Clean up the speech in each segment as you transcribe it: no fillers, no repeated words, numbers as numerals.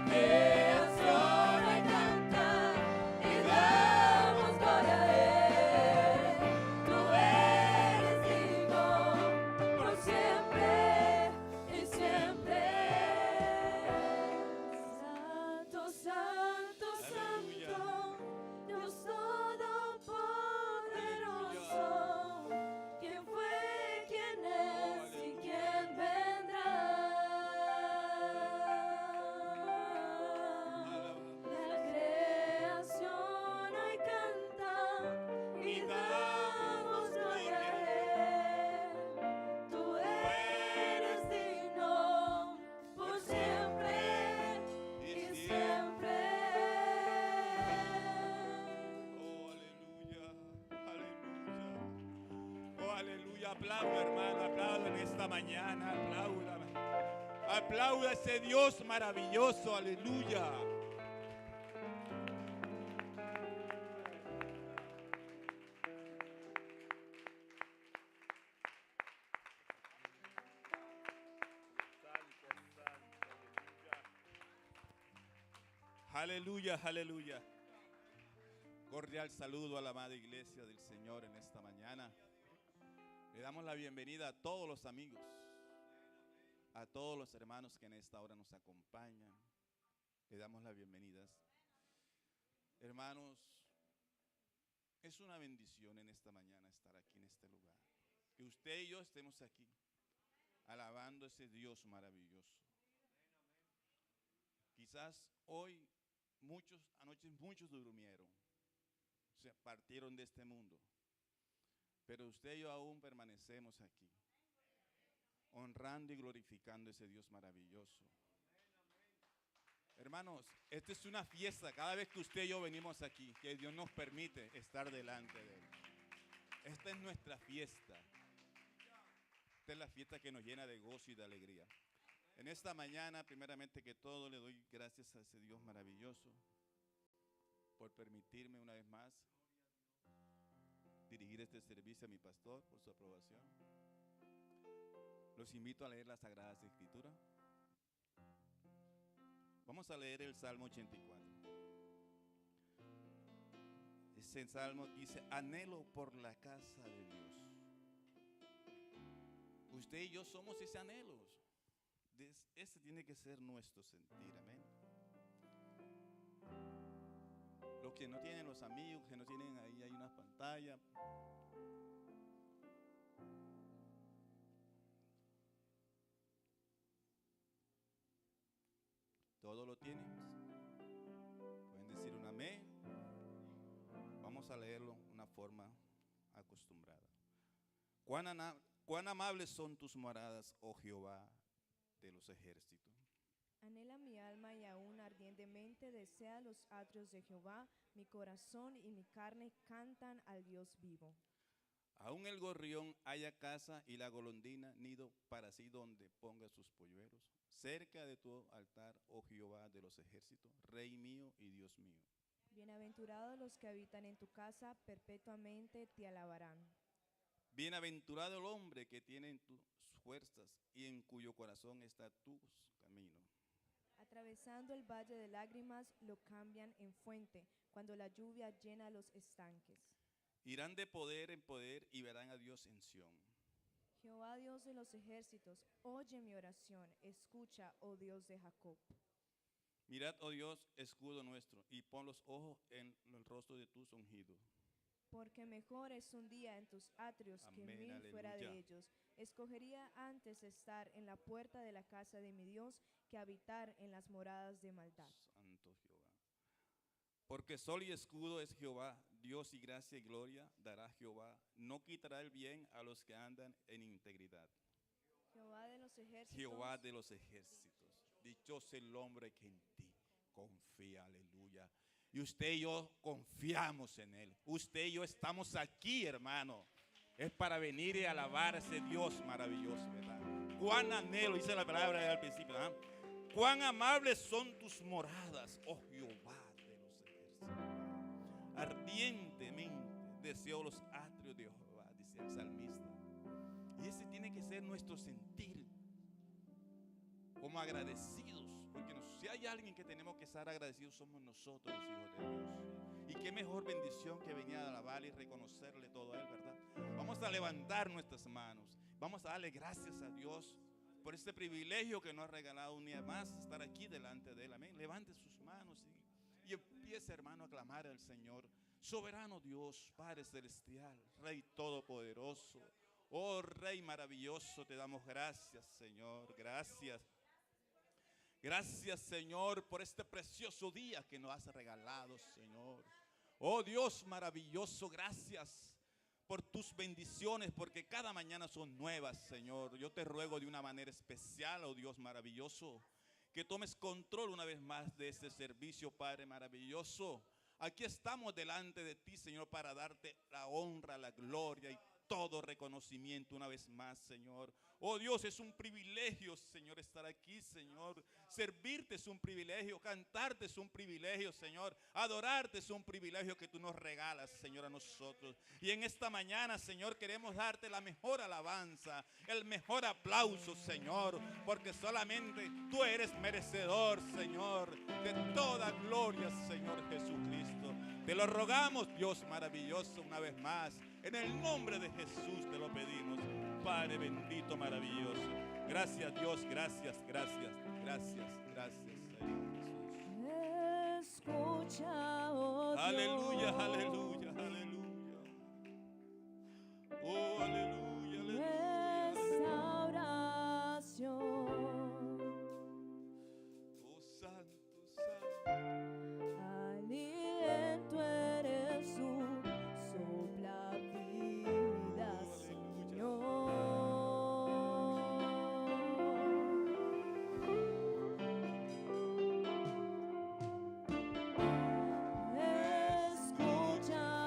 creación hoy canta y damos gloria a Él. Tú eres digno por siempre y siempre. Santo, santo, Aleluya. santo, Dios todopoderoso. ¿Quién fue, quién es y quién vendrá? La creación hoy canta y damos gloria a Él. Tú eres digno por siempre y siempre. Oh, aleluya, aleluya. Oh, aleluya. Aplauda, hermano, aplauda en esta mañana, aplauda. Aplauda a ese Dios maravilloso, aleluya. Aleluya, aleluya. Cordial saludo a la amada iglesia del Señor en esta mañana. Le damos la bienvenida a todos los amigos, a todos los hermanos que en esta hora nos acompañan. Le damos las bienvenidas. Hermanos, es una bendición en esta mañana estar aquí en este lugar. Que usted y yo estemos aquí, alabando a ese Dios maravilloso. Quizás hoy anoche muchos durmieron, se partieron de este mundo. Pero usted y yo aún permanecemos aquí, honrando y glorificando a ese Dios maravilloso. Hermanos, esta es una fiesta. Cada vez que usted y yo venimos aquí, que Dios nos permite estar delante de Él. Esta es nuestra fiesta. Esta es la fiesta que nos llena de gozo y de alegría. En esta mañana, primeramente que todo, le doy gracias a ese Dios maravilloso por permitirme una vez más dirigir este servicio a mi pastor, por su aprobación. Los invito a leer las Sagradas Escrituras. Vamos a leer el Salmo 84. Ese salmo dice: anhelo por la casa de Dios. Usted y yo somos ese anhelo. Ese tiene que ser nuestro sentir, amén. Los que no tienen los amigos, que no tienen ahí, hay una pantalla. Todo lo tienen. Pueden decir un amén. Vamos a leerlo de una forma acostumbrada. Cuán amables son tus moradas, oh Jehová de los ejércitos. Anhela mi alma y aún ardientemente desea los atrios de Jehová. Mi corazón y mi carne cantan al Dios vivo. Aún el gorrión haya casa y la golondrina nido para sí donde ponga sus polluelos. Cerca de tu altar, oh Jehová de los ejércitos, Rey mío y Dios mío. Bienaventurados los que habitan en tu casa, perpetuamente te alabarán. Bienaventurado el hombre que tiene en tus fuerzas y en cuyo corazón está tus caminos. Atravesando el valle de lágrimas, lo cambian en fuente, cuando la lluvia llena los estanques. Irán de poder en poder y verán a Dios en Sión. Jehová Dios de los ejércitos, oye mi oración, escucha, oh Dios de Jacob. Mirad, oh Dios, escudo nuestro, y pon los ojos en el rostro de tus ungidos. Porque mejor es un día en tus atrios Amén, que 1000 fuera aleluya. de ellos. Escogería antes estar en la puerta de la casa de mi Dios que habitar en las moradas de maldad. Santo Jehová. Porque sol y escudo es Jehová, Dios y gracia y gloria dará Jehová. No quitará el bien a los que andan en integridad. Jehová de los ejércitos. Jehová de los ejércitos. Dichoso el hombre que en ti confía, aleluya. Y usted y yo confiamos en Él. Usted y yo estamos aquí, hermano. Es para venir y alabar a ese Dios maravilloso, ¿verdad? Cuán anhelo, dice la palabra al principio, ¿verdad? Cuán amables son tus moradas, oh Jehová de los ejércitos. Ardientemente deseo los atrios de Jehová, dice el salmista. Y ese tiene que ser nuestro sentir, como agradecidos, porque si hay alguien que tenemos que estar agradecidos somos nosotros, los hijos de Dios. Y qué mejor bendición que venir a alabarle y reconocerle todo a Él, ¿verdad? Vamos a levantar nuestras manos. Vamos a darle gracias a Dios por este privilegio que nos ha regalado un día más, estar aquí delante de Él. Amén. Levante sus manos y empiece, hermano, a clamar al Señor. Soberano Dios, Padre Celestial, Rey Todopoderoso, oh Rey maravilloso, te damos gracias, Señor. Gracias. Gracias, Señor, por este precioso día que nos has regalado, Señor. Oh Dios maravilloso, gracias por tus bendiciones, porque cada mañana son nuevas, Señor. Yo te ruego de una manera especial, oh Dios maravilloso, que tomes control una vez más de este servicio, Padre maravilloso. Aquí estamos delante de ti, Señor, para darte la honra, la gloria y todo reconocimiento una vez más, Señor. Oh Dios, es un privilegio, Señor, estar aquí, Señor. Servirte es un privilegio, cantarte es un privilegio, Señor. Adorarte es un privilegio que tú nos regalas, Señor, a nosotros. Y en esta mañana, Señor, queremos darte la mejor alabanza, el mejor aplauso, Señor, porque solamente tú eres merecedor, Señor, de toda gloria, Señor Jesucristo. Te lo rogamos, Dios maravilloso, una vez más. En el nombre de Jesús te lo pedimos, Padre bendito, maravilloso. Gracias, Dios, gracias, gracias, gracias, gracias, Señor Jesús. Escucha, oh Dios. Aleluya, aleluya, aleluya. Oh, aleluya, aleluya. Nuestra oración. Oh, santo, santo. Aliento eres tú, sopla vida, Señor. Escucha,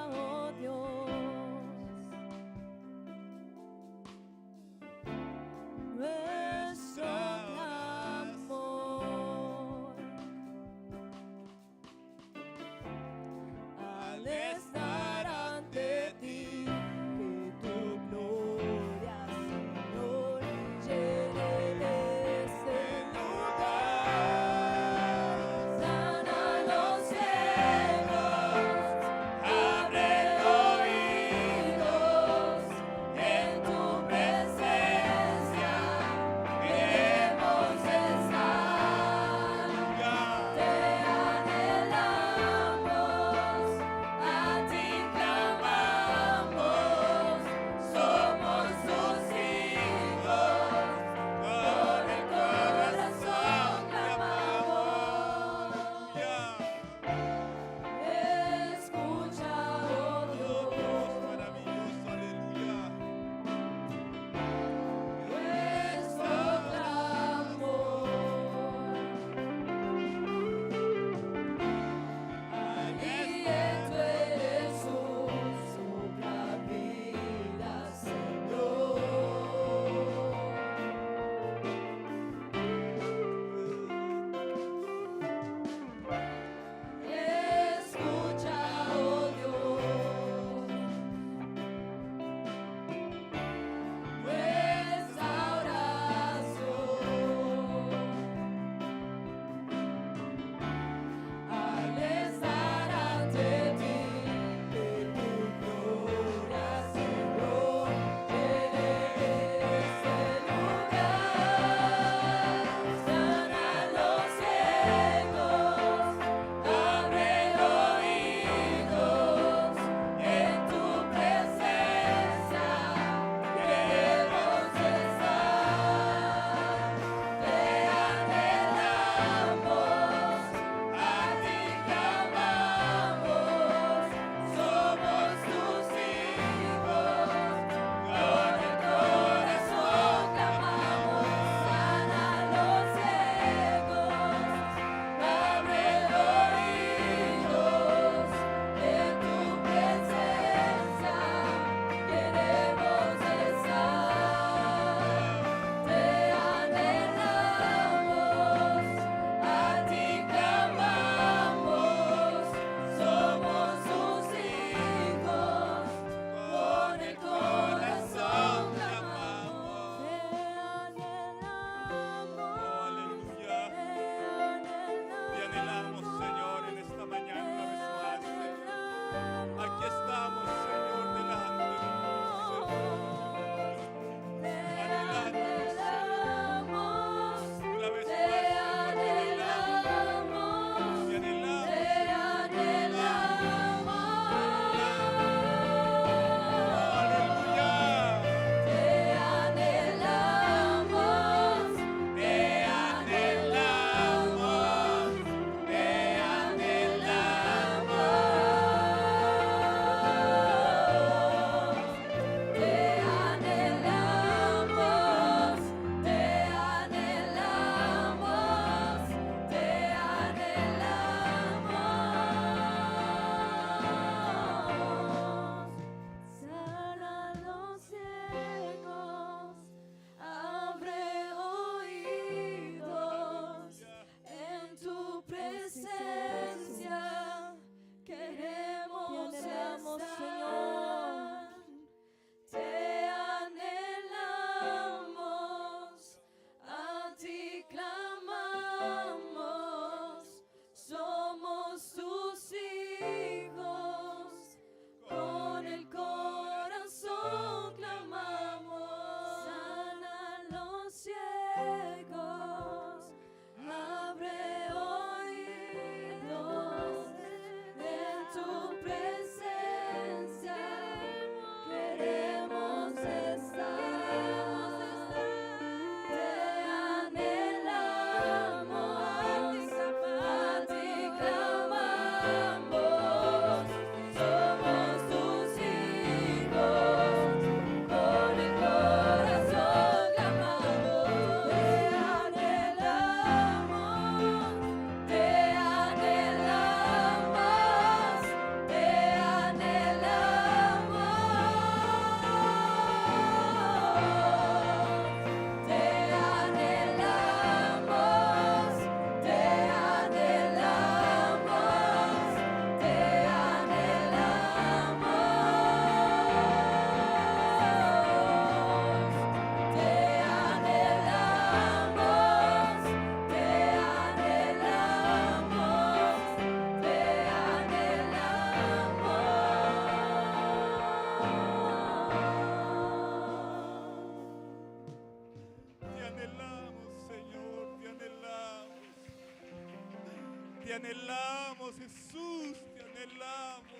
te anhelamos, Jesús, te anhelamos.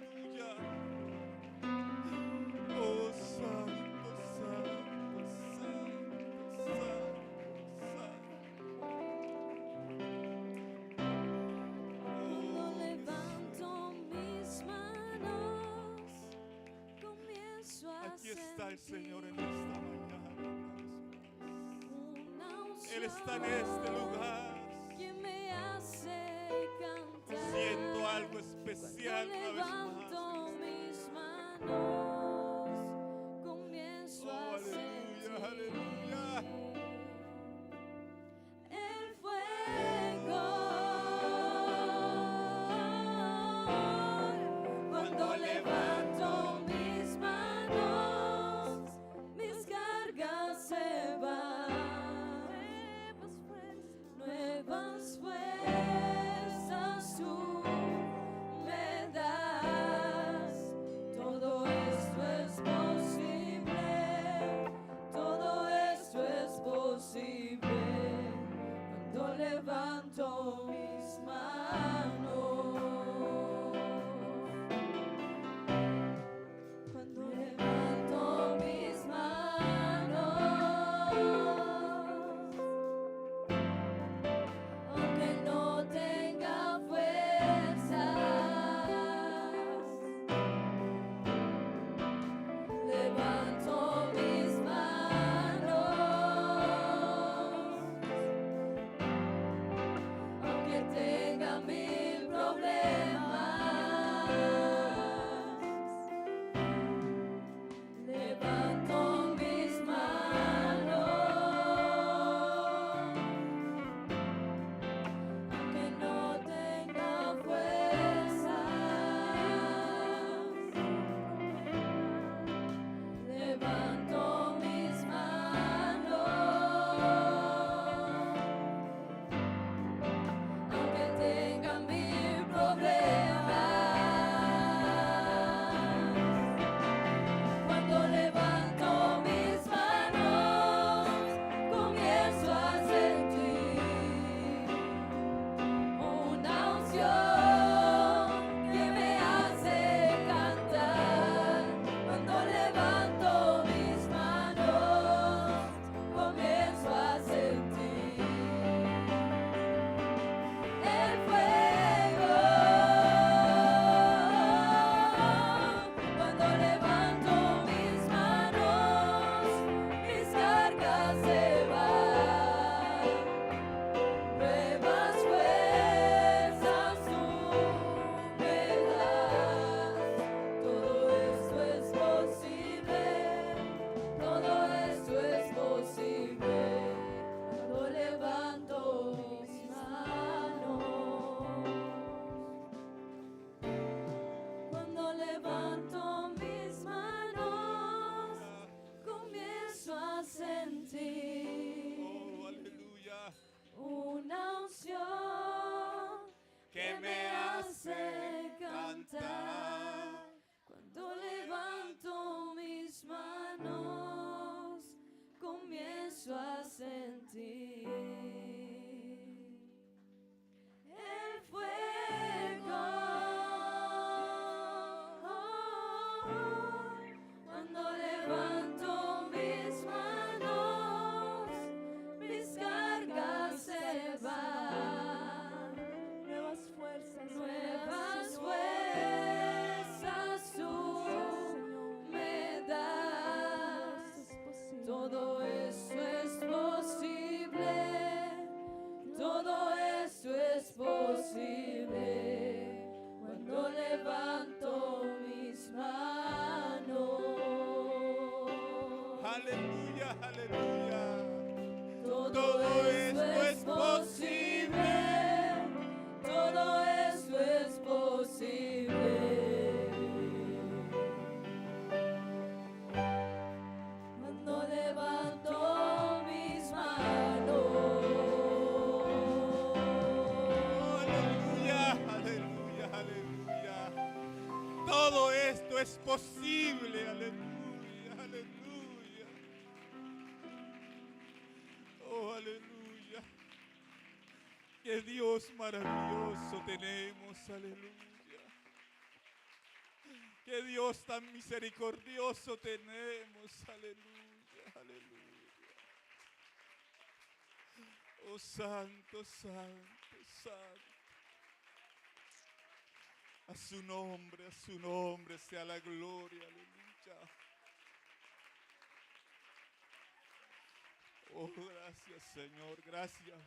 Aleluya. Oh, santo, santo, santo, santo, santo. Cuando levanto mis manos, comienzo a Aquí está el sentir Señor en esta mañana. una unción Él está en este lugar. que me hace cantar. Siento algo especial Cuando una vez levanto más. mis manos, comienzo Oh, a aleluya, sentir aleluya. el fuego. Cuando levanto mis manos, mis cargas se van. Nuevas fuerzas tú me das. Todo esto es posible. Todo esto es posible. Cuando levanto mis manos. Cuando levanto mis manos, aunque no tenga fuerzas, levanto mis manos, aunque tenga mil problemas. Levanto mis manos, aunque no tenga fuerzas. Levanto mis manos, aunque tenga mil problemas. Cuando levanto mis manos, comienzo a sentir una unción que me hace cantar. Cuando levanto mis manos, comienzo a sentir el fuego. Cuando levanto mis manos, mis cargas se van. Nuevas fuerzas tú me das. Todo esto es posible. Todo esto es posible. Cuando levanto mis manos. Cuando levanto mis manos, comienzo a sentir Oh, aleluya. una unción que me hace cantar. Cuando levanto mis manos, comienzo a sentir el fuego. Cuando levanto mis manos, mis cargas se van. Nuevas fuerzas. Nuevas fuerzas tú me das. Todo eso es posible. Todo eso es posible. Cuando levanto mis manos. Aleluya, aleluya. Todo esto es posible. Todo esto es posible. Cuando levanto mis manos. Oh, aleluya, aleluya, aleluya. Todo esto es posible. Aleluya, aleluya. Oh, aleluya. Qué Dios maravilloso tenemos, aleluya. Qué Dios tan misericordioso tenemos, aleluya, aleluya. Oh santo, santo, santo. A su nombre sea la gloria, aleluya. Oh, gracias, Señor, gracias.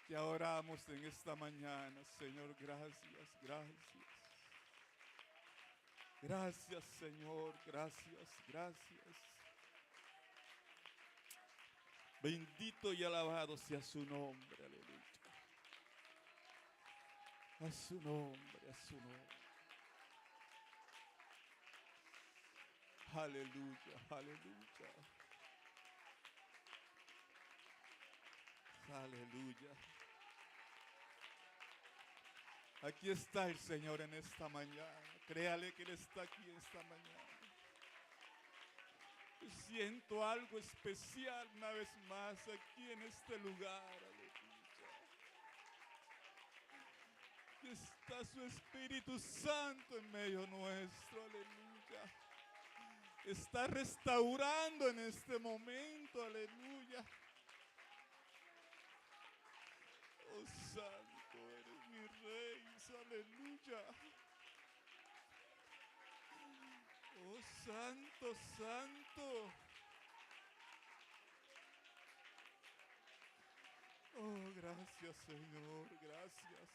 Te adoramos en esta mañana, Señor, gracias, gracias. Gracias, Señor, gracias, gracias. Bendito y alabado sea su nombre, aleluya. A su nombre, a su nombre. Aleluya, aleluya. Aleluya. Aquí está el Señor en esta mañana. Créale que Él está aquí esta mañana. Siento algo especial una vez más aquí en este lugar. Aleluya. Está su Espíritu Santo en medio nuestro. Aleluya. Está restaurando en este momento. Aleluya. Oh, santo eres mi Rey. Aleluya. Oh, santo, santo. Oh, gracias, Señor, gracias.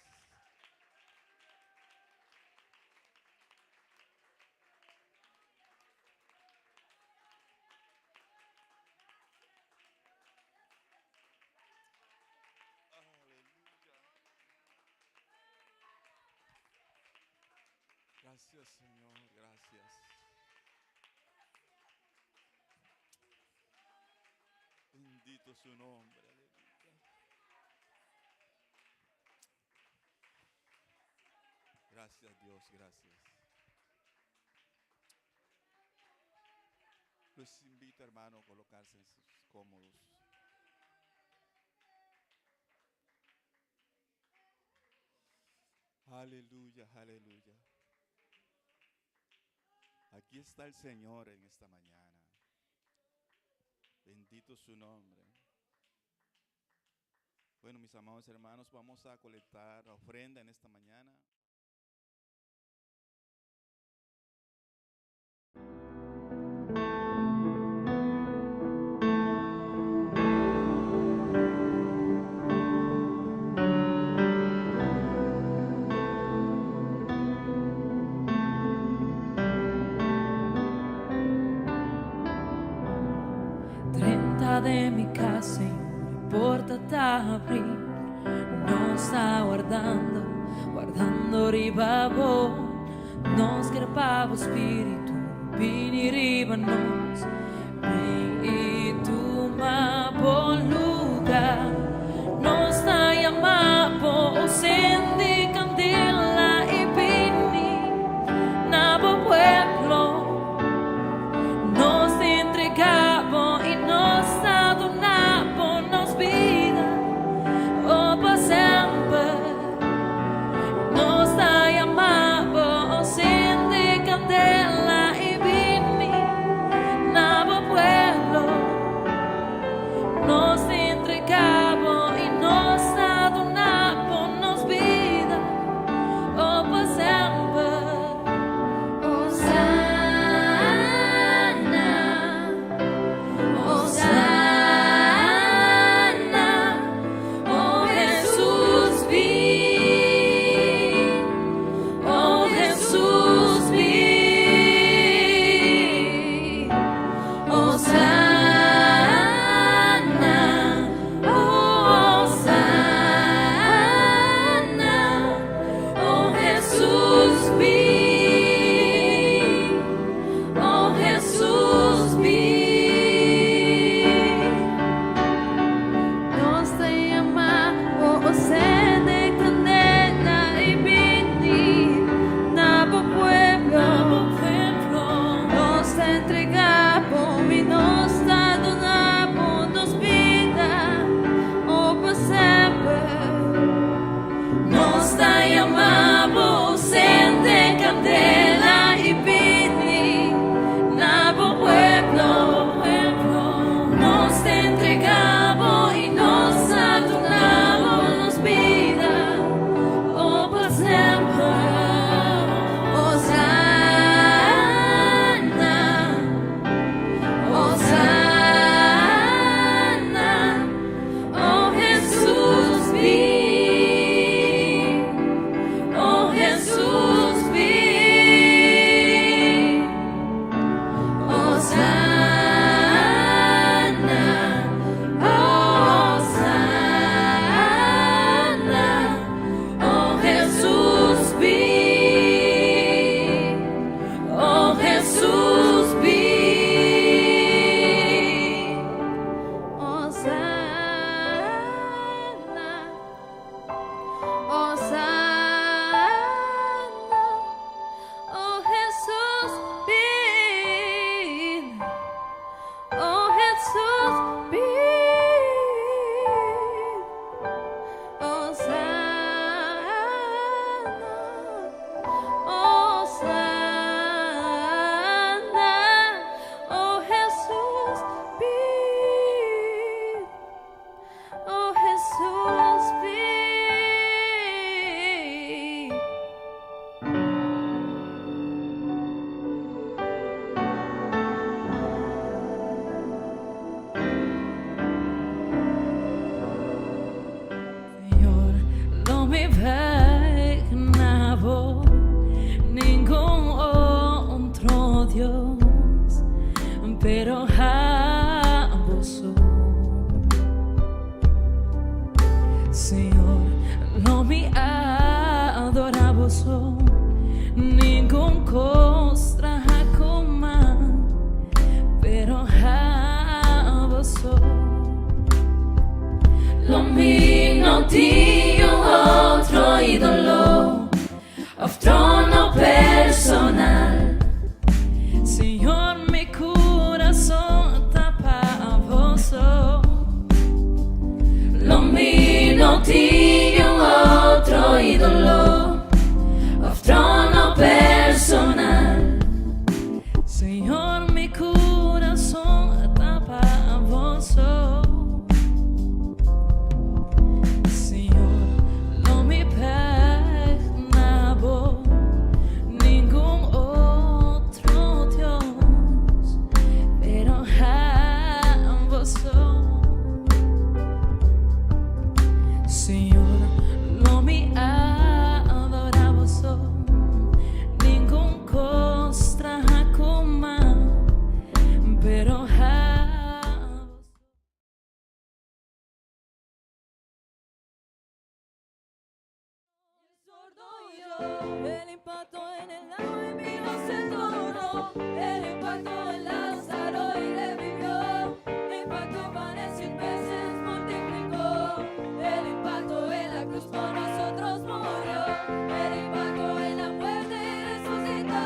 Gracias, Señor, gracias. Bendito su nombre, aleluya. Gracias, Dios, gracias. Los invito, hermano, a colocarse en sus cómodos. Aleluya, aleluya. Aquí está el Señor en esta mañana. Bendito su nombre. Bueno, mis amados hermanos, vamos a colectar la ofrenda en esta mañana. De mi casa y no importa abrir, nos está guardando ribabo, nos crepavo spiritu, vini ribanos, e tu ma buon lugar, nos sta chiamando, sendi candela e vini, nabo pueblo, nos entregamos y nos adornamos, nos vida, oh, por siempre, nos está llamando, enciende candela y vini, nabo pueblo, nos entregamos y nos adornamos, nos vida, oh, por siempre, oh, entregamos y nos adornamos, nos vida, oh, imaginaba ningún otro Dios, pero a vos, Señor, no me adoraba, ningún costra como, pero a vos. Lo mío tinha outro ídolo, outro no personal. Senhor, mi coração tá para vos. Lo mío tinha outro ídolo, outro no personal. Senhor, mi coração tá para vos. El impacto en el agua y vino se tornó. El impacto en Lázaro y revivió. El impacto en panes 100 veces multiplicó. El impacto en la cruz por nosotros murió. El impacto en la muerte resucitó.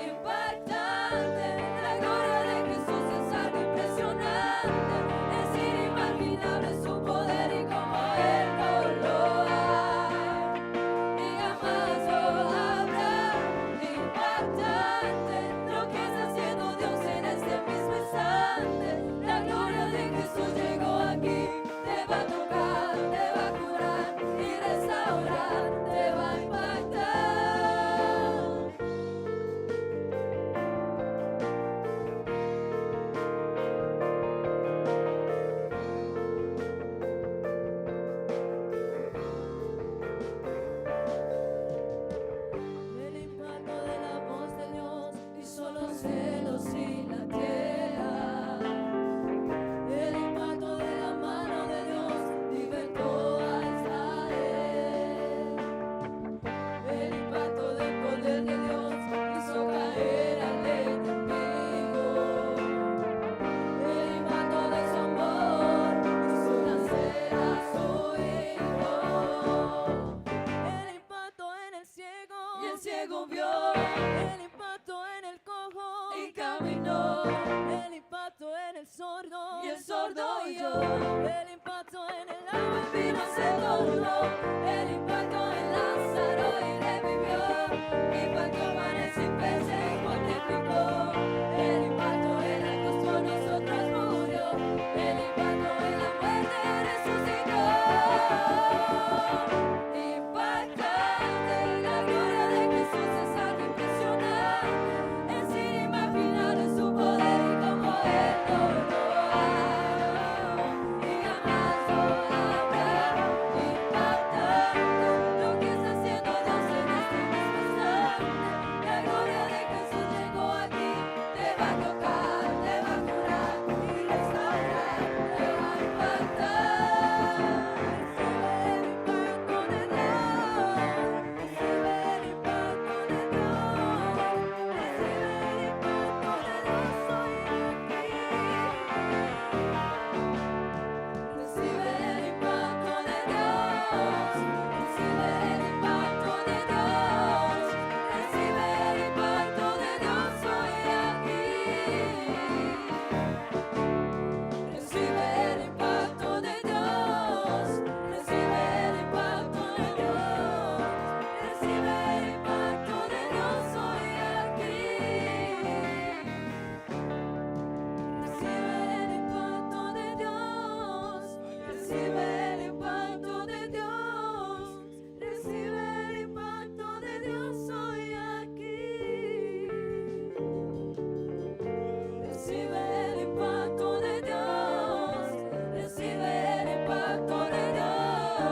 Impactante, la gloria de Jesús es algo impresionante. Es inimaginable su poder y como Él no lo hay. Y jamás lo habrá. Impactante lo que está haciendo Dios en este mismo instante. La gloria de Jesús llegó aquí. Te va a tocar, te va a curar y restaurar, te va a impactar. El impacto de la voz de Dios hizo los cielos y la tierra. El impacto de la mano de Dios libertó a Israel. El impacto del poder de Dios hizo caer al enemigo. El impacto de su amor hizo nacer a su hijo. El impacto en el ciego y el ciego vio. El impacto en el cojo y caminó. El impacto en el sordo y el sordo oyó. El impacto en el agua y vino se tornó. El impacto en Lázaro y revivió. Impacto en panes 100 veces multiplicó. El impacto en la cruz por nosotros murió. El impacto en la muerte resucitó. Impactante, la gloria de Jesús es algo impresionante. Es inimaginable su poder y como Él no lo hay. Y jamás lo habrá. Impactante lo que está haciendo Dios en este mismo instante. La gloria de Jesús llegó aquí. Te va a tocar, te va a curar y restaurar, te va a impactar. Recibe el impacto de Dios. Recibe el impacto de Dios. Recibe el impacto de Dios hoy aquí. Recibe el impacto de Dios. Recibe el impacto de Dios. Recibe el impacto de Dios hoy aquí. Recibe el impacto de Dios. Recibe el impacto de Dios. Recibe el impacto de Dios hoy aquí. Recibe el impacto de Dios. Recibe el impacto de Dios. Recibe el impacto de Dios hoy aquí. Recibe el impacto de Dios. Recibe el impacto de Dios.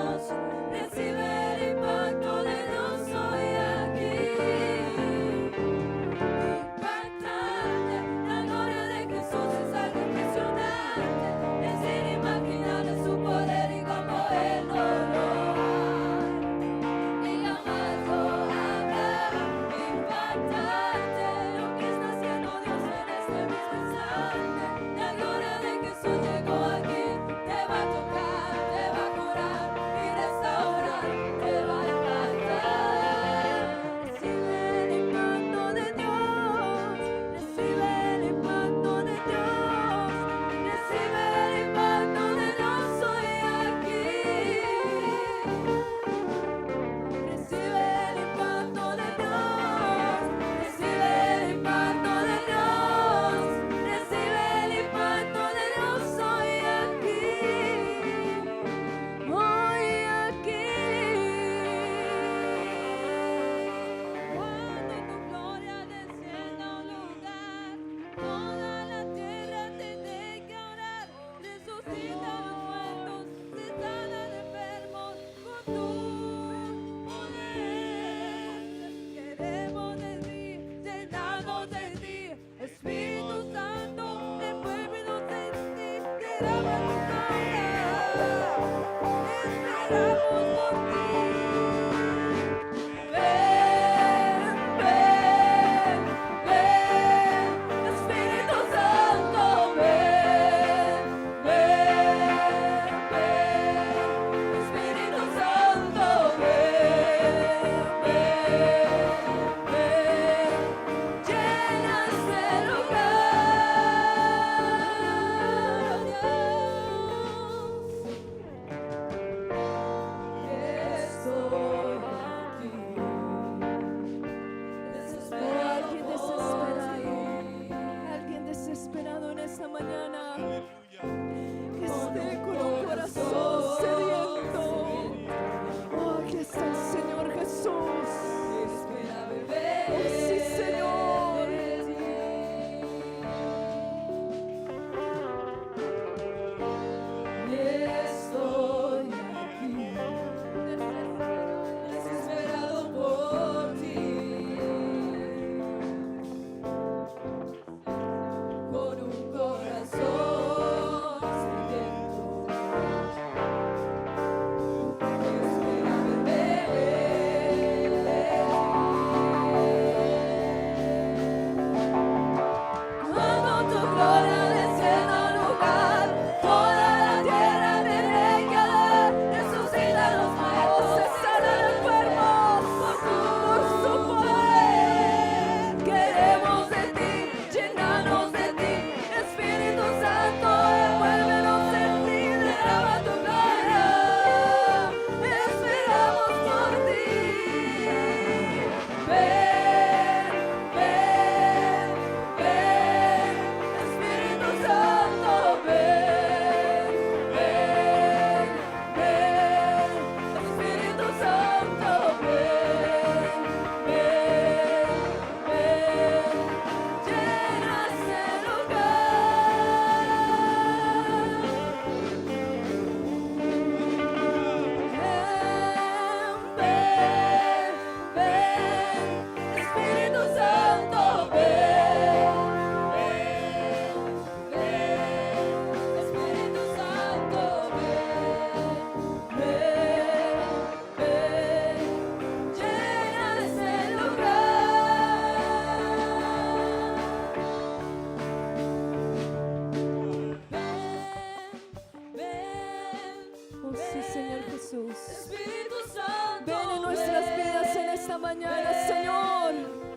mañana, Señor.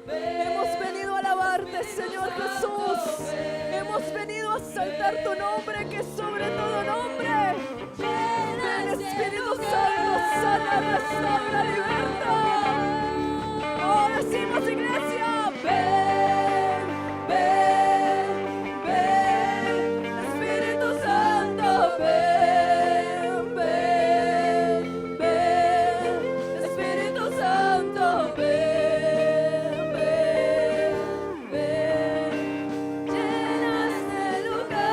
Hemos venido a alabarte, Señor Jesús. Hemos venido a exaltar tu nombre, que es sobre todo nombre. Ven, Espíritu Santo, sana, restaura, liberta. Oh, decimos, iglesia, ven, ven, ven, Espíritu Santo, ven, ven, ven, Espíritu Santo, ven, ven, ven, llena este lugar.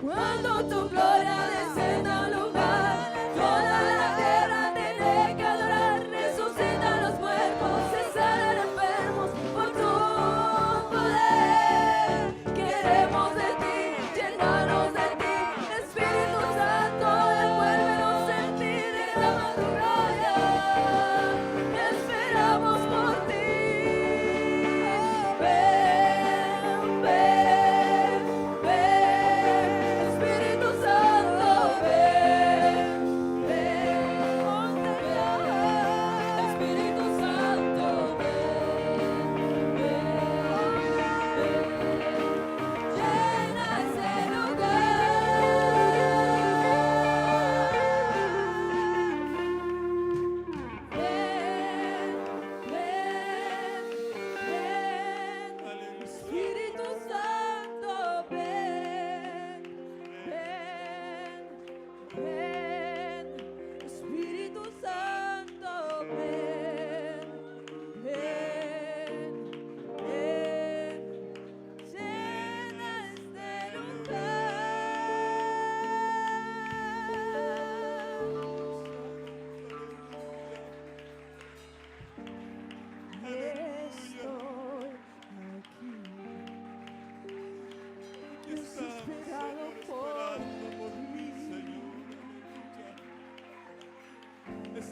Cuando tu gloria descienda al lugar, toda la tierra tiene que adorar. Resucitan los muertos, se sanan enfermos por tu poder. Queremos de ti, llenarnos de ti, Espíritu Santo, envuélvenos en ti, derrama tu gloria. Esperamos por ti. Ven, ven, ven, Espíritu Santo,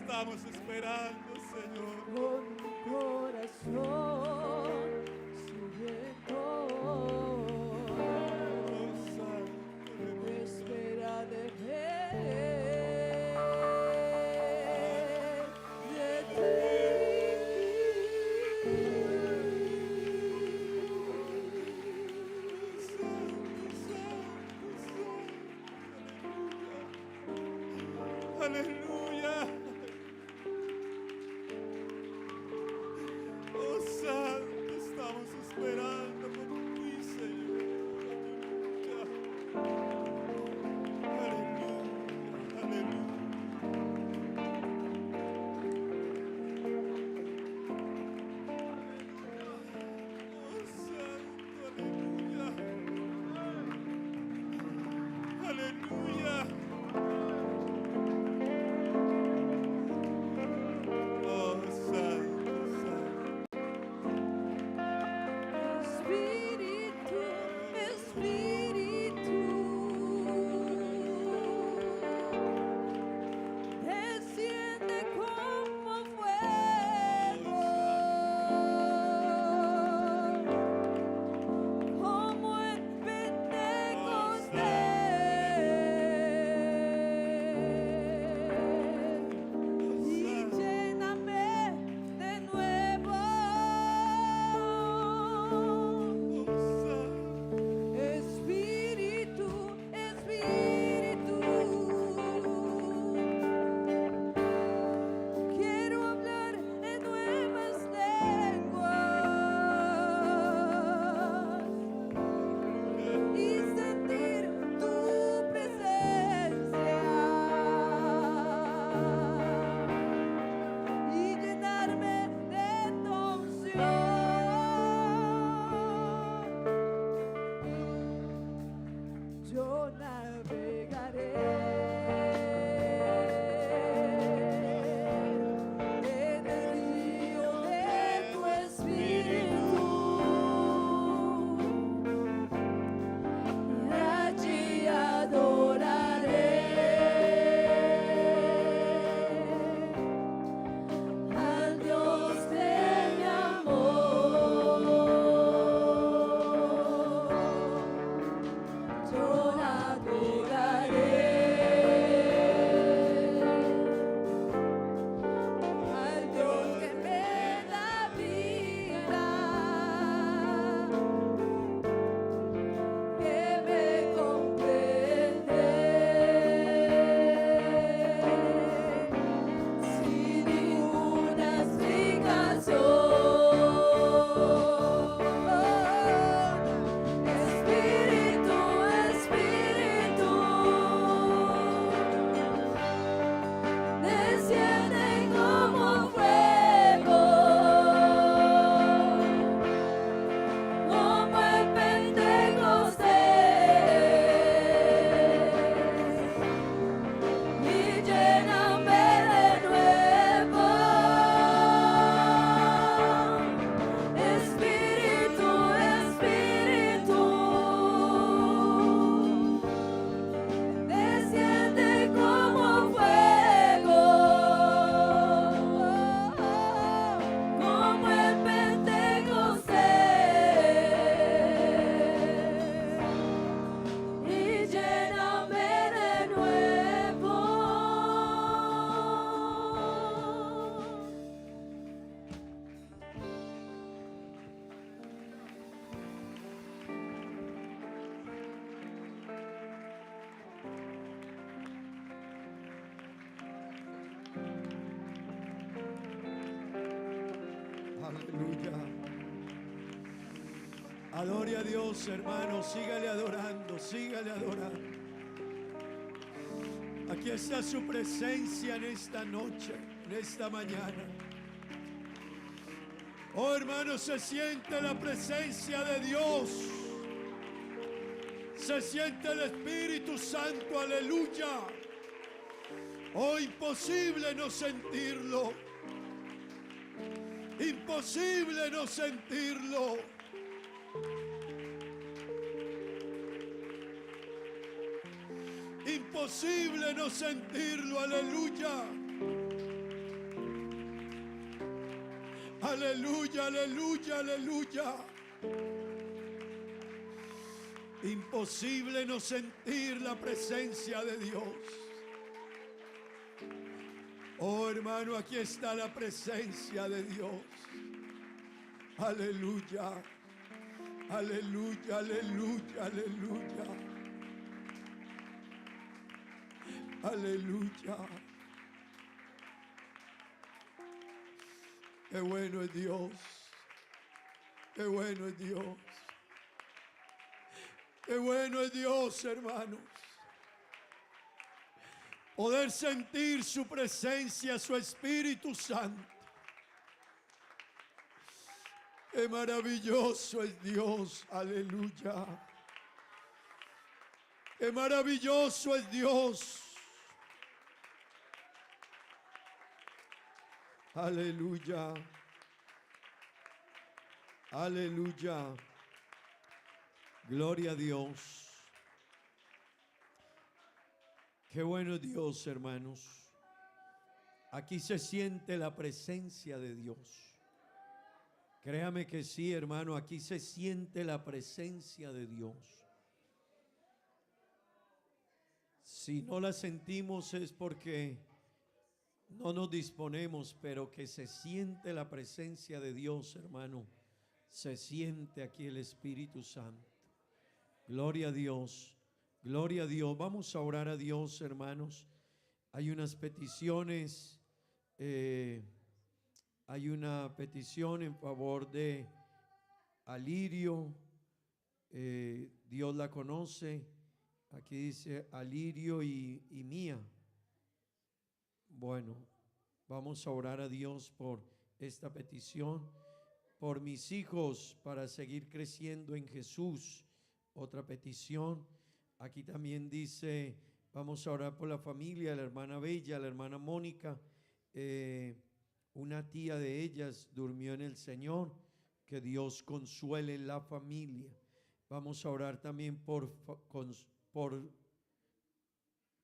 estamos esperando, Señor. Con mi corazón sediento, Oh, Santo, aleluya. espera de ti. Aleluya. Oh, Santo, estamos esperando por ti, Señor. Aleluya. Aleluya. Oh, Santo, aleluya. Aleluya. Oh, Santo, Santo. Espíritu, Espíritu, desciende como fuego, como en Pentecostés, y lléname de nuevo. Espíritu, Espíritu, quiero hablar en nuevas lenguas y sentir tu presencia y llenarme de tu unción. Yo navegaré en el río de tu espíritu, y allí adoraré al Dios de mi amor. Yo navegaré al Dios que me da vida, que me comprende sin ninguna explicación. Espíritu, Espíritu, desciende como fuego, como en Pentecostés, y lléname de nuevo. Espíritu, Espíritu, desciende como fuego, como en Pentecostés, y lléname de nuevo. Aleluya. Adore a Dios, hermano. Sígale adorando, sígale adorando. Aquí está su presencia en esta noche, en esta mañana. Oh, hermano, se siente la presencia de Dios. Se siente el Espíritu Santo, aleluya. Oh, imposible no sentirlo. Imposible no sentirlo. Imposible no sentirlo, aleluya. Aleluya, aleluya, aleluya. Imposible no sentir la presencia de Dios. Oh, hermano, aquí está la presencia de Dios. Aleluya. Aleluya, aleluya, aleluya. Aleluya. Qué bueno es Dios. Qué bueno es Dios. Qué bueno es Dios, hermanos. Poder sentir su presencia, su Espíritu Santo. Qué maravilloso es Dios. Aleluya. Qué maravilloso es Dios. Aleluya. Aleluya. Gloria a Dios. Qué bueno Dios, hermanos. Aquí se siente la presencia de Dios. Créame que sí, hermano, aquí se siente la presencia de Dios. Si no la sentimos es porque no nos disponemos, pero que se siente la presencia de Dios, hermano. Se siente aquí el Espíritu Santo. Gloria a Dios, gloria a Dios. Vamos a orar a Dios, hermanos. Hay unas peticiones, hay una petición en favor de Alirio. Dios la conoce. Aquí dice Alirio y Mía. Bueno, vamos a orar a Dios por esta petición. Por mis hijos, para seguir creciendo en Jesús. Otra petición. Aquí también dice, vamos a orar por la familia, la hermana Bella, la hermana Mónica. Una tía de ellas durmió en el Señor. Que Dios consuele la familia. Vamos a orar también por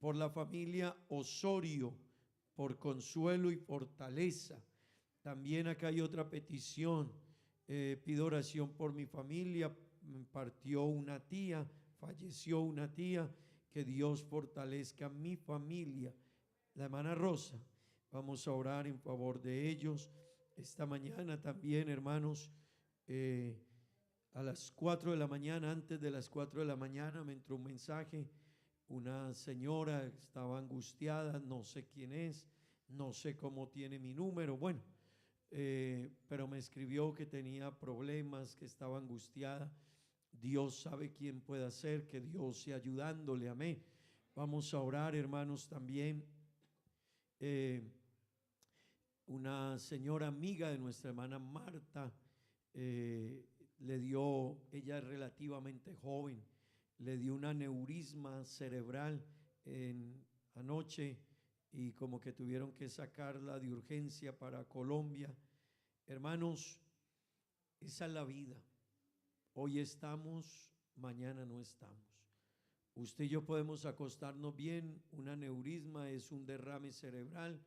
la familia Osorio, por consuelo y fortaleza. También acá hay otra petición. Pido oración por mi familia. Partió una tía, falleció una tía. Que Dios fortalezca mi familia. La hermana Rosa, vamos a orar en favor de ellos. Esta mañana también, hermanos, a las 4 de la mañana, antes de las 4 de la mañana, me entró un mensaje. Una señora estaba angustiada, no sé quién es, no sé cómo tiene mi número, bueno, pero me escribió que tenía problemas, que estaba angustiada. Dios sabe quién puede hacer, que Dios sea ayudándole, amén. Vamos a orar, hermanos, también. Una señora amiga de nuestra hermana Marta, le dio, ella es relativamente joven, le dio un aneurisma cerebral anoche y como que tuvieron que sacarla de urgencia para Colombia. Hermanos, esa es la vida. Hoy estamos, mañana no estamos. Usted y yo podemos acostarnos bien, un aneurisma es un derrame cerebral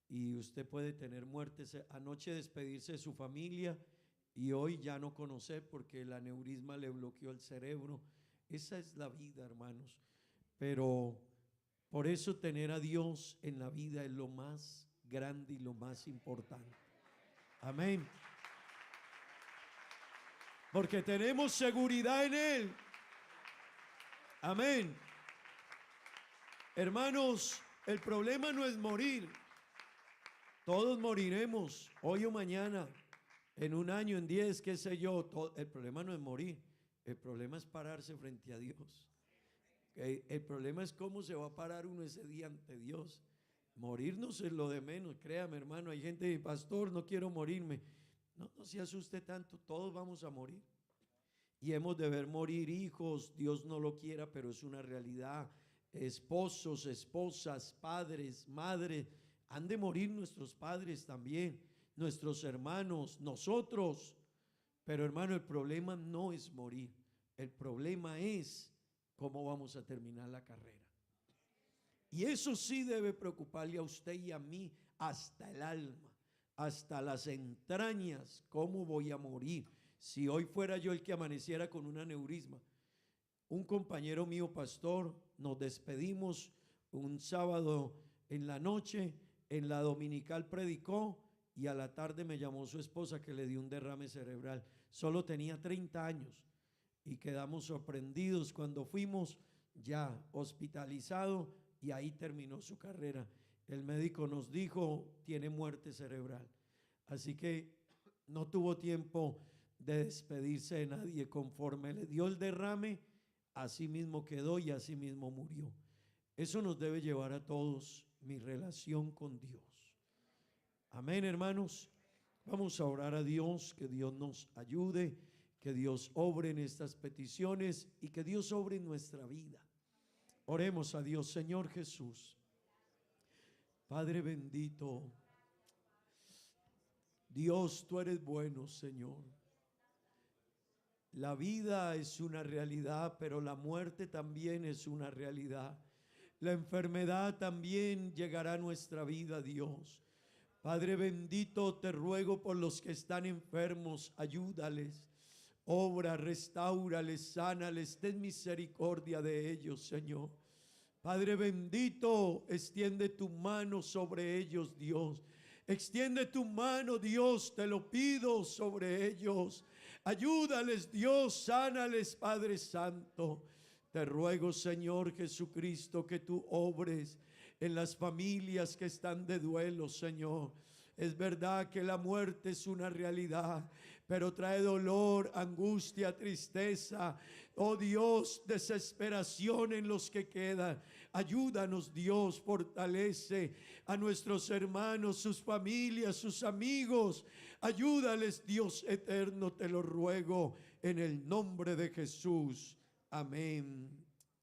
y usted puede tener muerte. Anoche despedirse de su familia y hoy ya no conocer porque el aneurisma le bloqueó el cerebro. Esa es la vida, hermanos. Pero por eso tener a Dios en la vida es lo más grande y lo más importante. Amén. Porque tenemos seguridad en Él. Amén. Hermanos, el problema no es morir. Todos moriremos hoy o mañana, en un año, en 10, qué sé yo. El problema no es morir. El problema es pararse frente a Dios. El problema es cómo se va a parar uno ese día ante Dios. Morirnos es lo de menos. Créame, hermano, hay gente que dice, pastor, no quiero morirme. No se asuste tanto, todos vamos a morir. Y hemos de ver morir hijos, Dios no lo quiera, pero es una realidad. Esposos, esposas, padres, madres, han de morir nuestros padres también, nuestros hermanos, nosotros. Pero hermano, el problema no es morir, el problema es cómo vamos a terminar la carrera. Y eso sí debe preocuparle a usted y a mí hasta el alma. hasta las entrañas, ¿cómo voy a morir? Si hoy fuera yo el que amaneciera con un aneurisma. Un compañero mío, pastor, nos despedimos un sábado en la noche, en la dominical predicó y a la tarde me llamó su esposa que le dio un derrame cerebral. Solo tenía 30 años y quedamos sorprendidos cuando fuimos ya hospitalizado y ahí terminó su carrera. El médico nos dijo, tiene muerte cerebral. Así que no tuvo tiempo de despedirse de nadie. Conforme le dio el derrame, así mismo quedó y así mismo murió. Eso nos debe llevar a todos, mi relación con Dios. Amén, hermanos. Vamos a orar a Dios, que Dios nos ayude, que Dios obre en estas peticiones y que Dios obre en nuestra vida. Oremos a Dios. Señor Jesús, Padre bendito, Dios, tú eres bueno, Señor. La vida es una realidad, pero la muerte también es una realidad. La enfermedad también llegará a nuestra vida, Dios. Padre bendito, te ruego por los que están enfermos, ayúdales. Obra, restáurales, sánales, ten misericordia de ellos, Señor. Padre bendito, extiende tu mano sobre ellos, Dios. Extiende tu mano, Dios, te lo pido, sobre ellos. Ayúdales, Dios, sánales, Padre Santo. Te ruego, Señor Jesucristo, que tú obres en las familias que están de duelo, Señor. Es verdad que la muerte es una realidad, pero trae dolor, angustia, tristeza, oh Dios, desesperación en los que quedan. Ayúdanos, Dios, fortalece a nuestros hermanos, sus familias, sus amigos. Ayúdales, Dios eterno, te lo ruego en el nombre de Jesús. Amén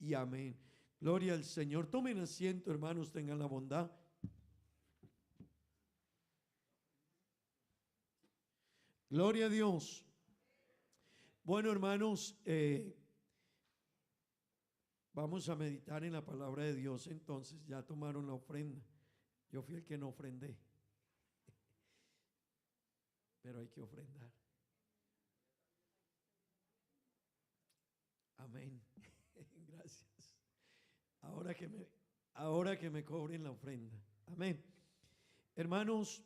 y amén. Gloria al Señor. Tomen asiento, hermanos, tengan la bondad. Gloria a Dios. Bueno, hermanos, vamos a meditar en la palabra de Dios. Entonces, ya tomaron la ofrenda. Yo fui el que no ofrendé, pero hay que ofrendar. Amén. Gracias. Ahora que me cobren la ofrenda. Amén. Hermanos,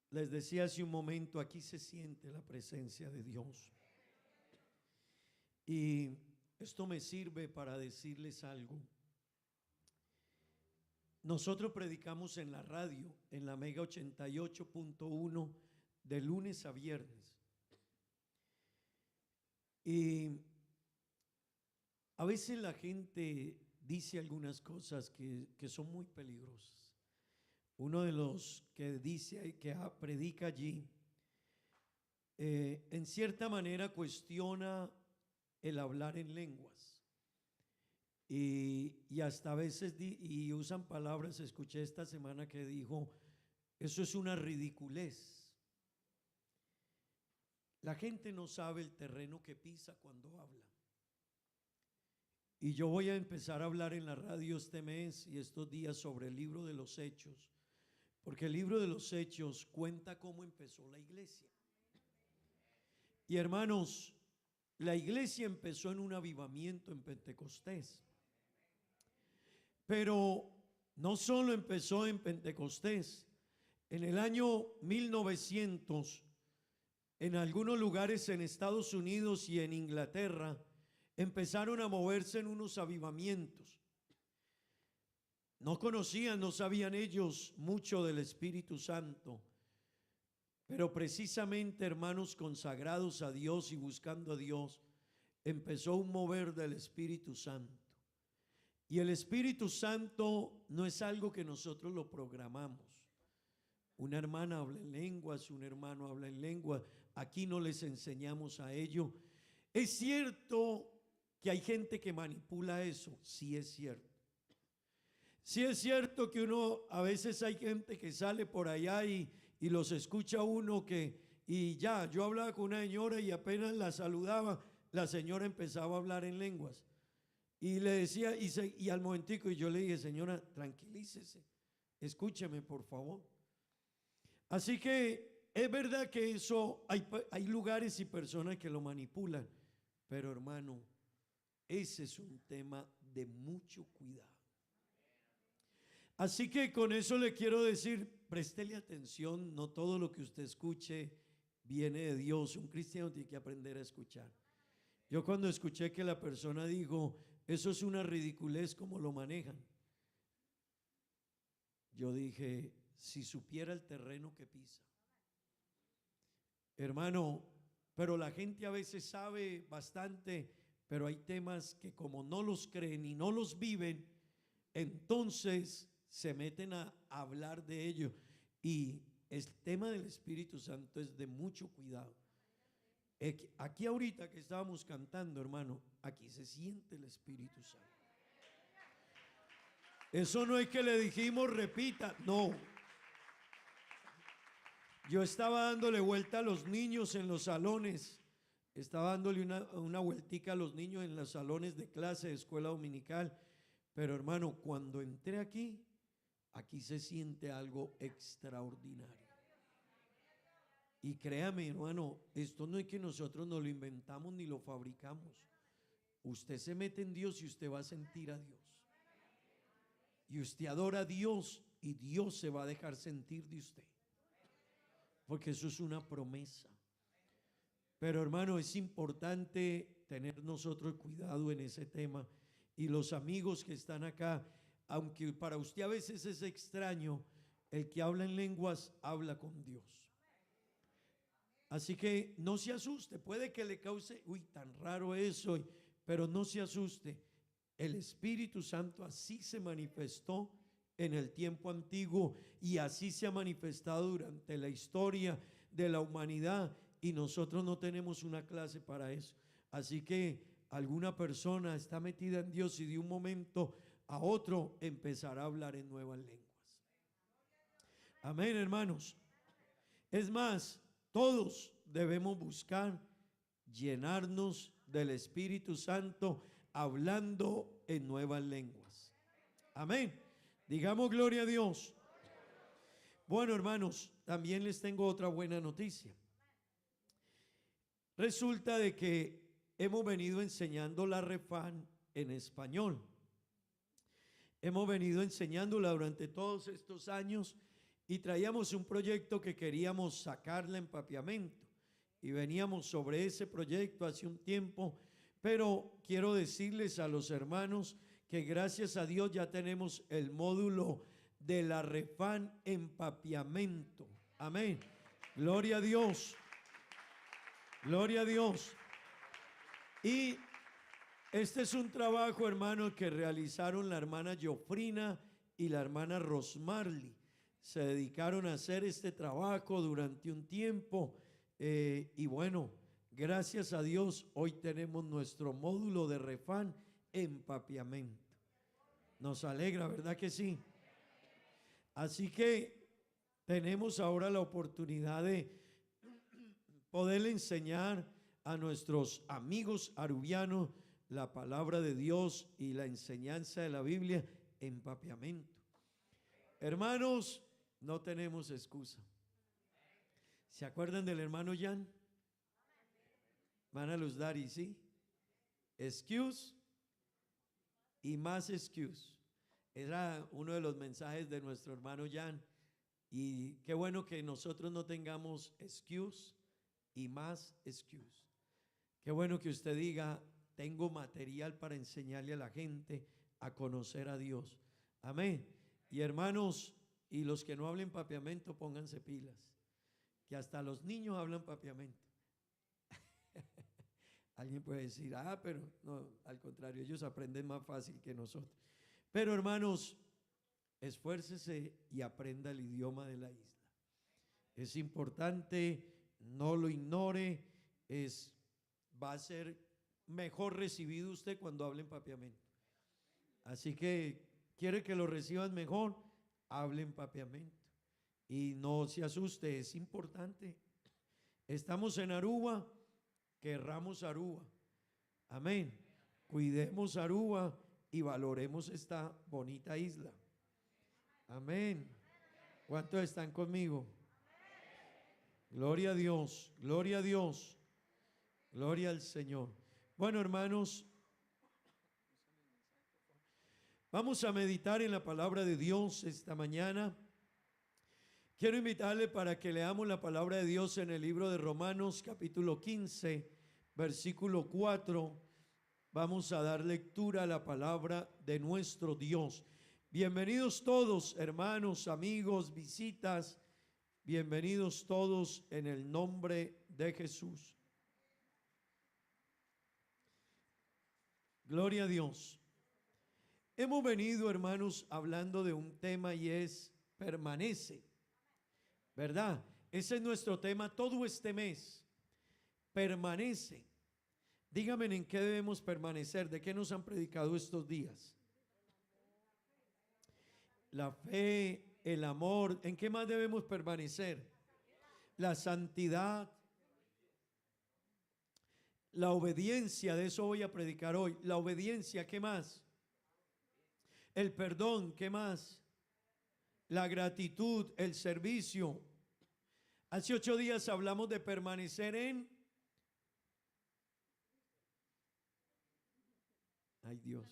les decía hace un momento, aquí se siente la presencia de Dios. Y esto me sirve para decirles algo. Nosotros predicamos en la radio, en la Mega 88.1, de lunes a viernes. Y a veces la gente dice algunas cosas que son muy peligrosas. Uno de los que dice, que predica allí, en cierta manera cuestiona el hablar en lenguas. Y hasta a veces y usan palabras, escuché esta semana que dijo, eso es una ridiculez. La gente no sabe el terreno que pisa cuando habla. Y yo voy a empezar a hablar en la radio este mes y estos días sobre el libro de los Hechos, porque el libro de los Hechos cuenta cómo empezó la iglesia. Y hermanos, la iglesia empezó en un avivamiento en Pentecostés. Pero no solo empezó en Pentecostés. En el año 1900, en algunos lugares en Estados Unidos y en Inglaterra, empezaron a moverse en unos avivamientos. No conocían, no sabían ellos mucho del Espíritu Santo, pero precisamente, hermanos, consagrados a Dios y buscando a Dios, empezó un mover del Espíritu Santo. Y el Espíritu Santo no es algo que nosotros lo programamos. Una hermana habla en lenguas, un hermano habla en lenguas. Aquí no les enseñamos a ello. Es cierto que hay gente que manipula eso, sí es cierto. Sí es cierto que a veces hay gente que sale por allá y los escucha uno yo hablaba con una señora y apenas la saludaba, la señora empezaba a hablar en lenguas. Y le decía, y al momentico, y yo le dije, señora, tranquilícese, Escúcheme, por favor. Así que es verdad que eso hay lugares y personas que lo manipulan, pero hermano, ese es un tema de mucho cuidado. Así que con eso le quiero decir, préstele atención, no todo lo que usted escuche viene de Dios. Un cristiano tiene que aprender a escuchar. Yo cuando escuché que la persona dijo, eso es una ridiculez como lo manejan, yo dije, si supiera el terreno que pisa. Hermano, pero la gente a veces sabe bastante, pero hay temas que como no los creen y no los viven, entonces se meten a hablar de ello. Y el tema del Espíritu Santo es de mucho cuidado. Aquí ahorita que estábamos cantando, hermano, aquí se siente el Espíritu Santo. Eso no es que le dijimos repita, no. Yo estaba dándole vuelta a los niños en los salones, estaba dándole una vueltica a los niños en los salones de clase de escuela dominical, pero hermano, cuando entré aquí se siente algo extraordinario. Y créame, hermano, esto no es que nosotros nos lo inventamos ni lo fabricamos. Usted se mete en Dios y usted va a sentir a Dios. Y usted adora a Dios y Dios se va a dejar sentir de usted. Porque eso es una promesa. Pero hermano, es importante tener nosotros cuidado en ese tema. Y los amigos que están acá, aunque para usted a veces es extraño, el que habla en lenguas habla con Dios. Así que no se asuste, puede que le cause, uy, tan raro eso, pero no se asuste. El Espíritu Santo así se manifestó en el tiempo antiguo y así se ha manifestado durante la historia de la humanidad, y nosotros no tenemos una clase para eso. Así que alguna persona está metida en Dios y de un momento a otro empezará a hablar en nuevas lenguas. Amén, hermanos. Es más, todos debemos buscar llenarnos del Espíritu Santo hablando en nuevas lenguas. Amén. Digamos gloria a Dios. Bueno, hermanos, también les tengo otra buena noticia. Resulta de que hemos venido enseñando la Refán en español. Hemos venido enseñándola durante todos estos años y traíamos un proyecto que queríamos sacarla en Papiamento. Y veníamos sobre ese proyecto hace un tiempo, pero quiero decirles a los hermanos que gracias a Dios ya tenemos el módulo de la Refán en Papiamento. Amén. Gloria a Dios. Gloria a Dios. Y este es un trabajo, hermano, que realizaron la hermana Jofrina y la hermana Rosmarly. Se dedicaron a hacer este trabajo durante un tiempo y bueno, gracias a Dios hoy tenemos nuestro módulo de Refán en Papiamento. Nos alegra, ¿verdad que sí? Así que tenemos ahora la oportunidad de poderle enseñar a nuestros amigos arubianos la palabra de Dios y la enseñanza de la Biblia en Papiamento. Hermanos, no tenemos excusa. ¿Se acuerdan del hermano Jan? Hermana Luz Dari, ¿sí? Excuse y más excuse. Era uno de los mensajes de nuestro hermano Jan. Y qué bueno que nosotros no tengamos excuse y más excuse. Qué bueno que usted diga, tengo material para enseñarle a la gente a conocer a Dios. Amén. Y hermanos, y los que no hablen Papiamento, pónganse pilas. Que hasta los niños hablan Papiamento. Alguien puede decir, pero no, al contrario, ellos aprenden más fácil que nosotros. Pero hermanos, esfuércese y aprenda el idioma de la isla. Es importante, no lo ignore, va a ser mejor recibido usted cuando hable en Papiamento. Así que, ¿quiere que lo reciban mejor? Hable en Papiamento. Y no se asuste, es importante. Estamos en Aruba, querramos Aruba. Amén. Cuidemos Aruba y valoremos esta bonita isla. Amén. ¿Cuántos están conmigo? Gloria a Dios, gloria a Dios, gloria al Señor. Bueno, hermanos, vamos a meditar en la palabra de Dios esta mañana. Quiero invitarle para que leamos la palabra de Dios en el libro de Romanos, capítulo 15, versículo 4. Vamos a dar lectura a la palabra de nuestro Dios. Bienvenidos todos, hermanos, amigos, visitas. Bienvenidos todos en el nombre de Jesús. Gloria a Dios. Hemos venido, hermanos, hablando de un tema y es permanece, ¿verdad? Ese es nuestro tema todo este mes. Permanece. Díganme en qué debemos permanecer, de qué nos han predicado estos días. La fe, el amor, ¿en qué más debemos permanecer? La santidad, la obediencia, de eso voy a predicar hoy. La obediencia, ¿qué más? El perdón, ¿qué más? La gratitud, el servicio. Hace 8 días hablamos de permanecer ay Dios,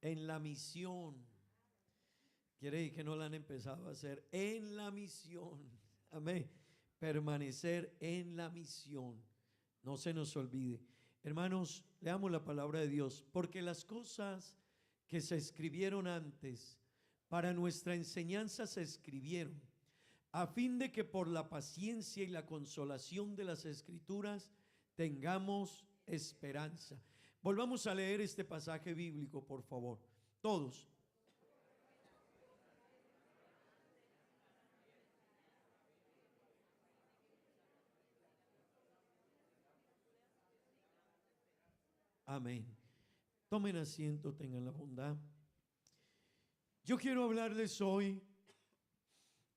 en la misión. Quiere decir que no la han empezado a hacer. En la misión. Amén. Permanecer en la misión. No se nos olvide. Hermanos, leamos la palabra de Dios. Porque las cosas que se escribieron antes, para nuestra enseñanza se escribieron, a fin de que por la paciencia y la consolación de las Escrituras tengamos esperanza. Volvamos a leer este pasaje bíblico, por favor. Todos. Amén. Tomen asiento, tengan la bondad. Yo quiero hablarles hoy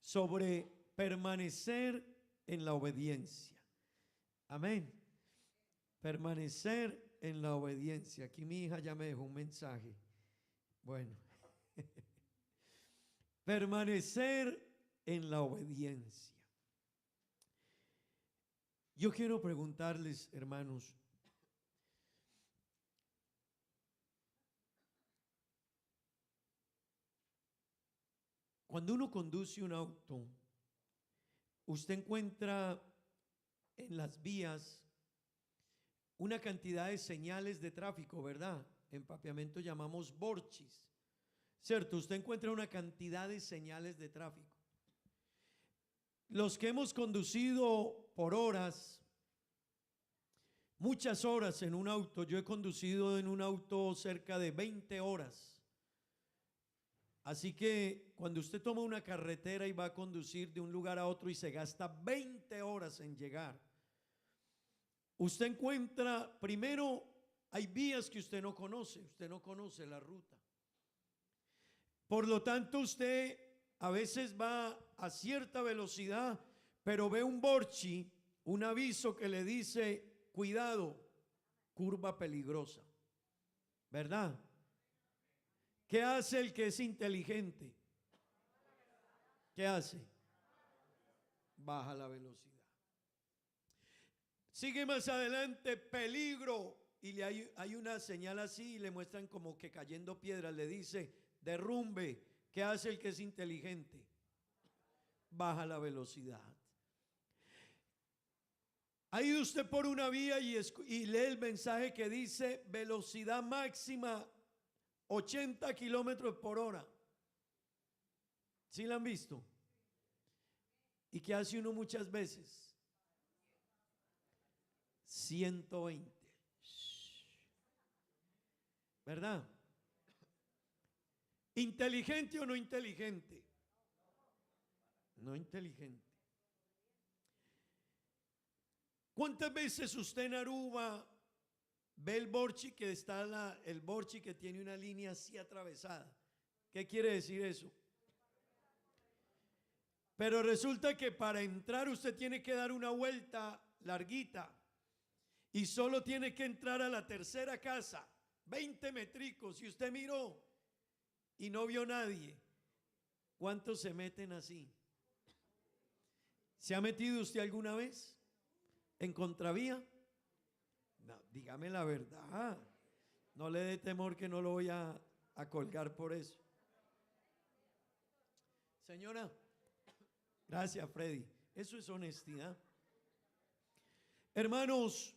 sobre permanecer en la obediencia. Amén. Permanecer en la obediencia. Aquí mi hija ya me dejó un mensaje. Bueno. Permanecer en la obediencia. Yo quiero preguntarles, hermanos, cuando uno conduce un auto, usted encuentra en las vías una cantidad de señales de tráfico, ¿verdad? En papiamento llamamos borchis, ¿cierto? Usted encuentra una cantidad de señales de tráfico. Los que hemos conducido por horas, muchas horas en un auto, yo he conducido en un auto cerca de 20 horas. Así que cuando usted toma una carretera y va a conducir de un lugar a otro y se gasta 20 horas en llegar, usted encuentra, primero, hay vías que usted no conoce la ruta. Por lo tanto, usted a veces va a cierta velocidad, pero ve un borchi, un aviso que le dice, cuidado, curva peligrosa, ¿verdad? ¿Qué hace el que es inteligente? ¿Qué hace? Baja la velocidad. Sigue más adelante, peligro. Y hay una señal así y le muestran como que cayendo piedras. Le dice, derrumbe. ¿Qué hace el que es inteligente? Baja la velocidad. Ha ido usted por una vía y lee el mensaje que dice velocidad máxima 80 kilómetros por hora. ¿Sí la han visto? ¿Y qué hace uno muchas veces? 120. ¿Verdad? ¿Inteligente o no inteligente? No inteligente. ¿Cuántas veces usted en Aruba ve el borchi que está el borchi que tiene una línea así atravesada? ¿Qué quiere decir eso? Pero resulta que para entrar usted tiene que dar una vuelta larguita y solo tiene que entrar a la tercera casa, 20 metricos, y usted miró y no vio nadie. ¿Cuántos se meten así? ¿Se ha metido usted alguna vez en contravía? No, dígame la verdad. No le dé temor que no lo voy a colgar por eso. Señora, gracias Freddy. Eso es honestidad. Hermanos,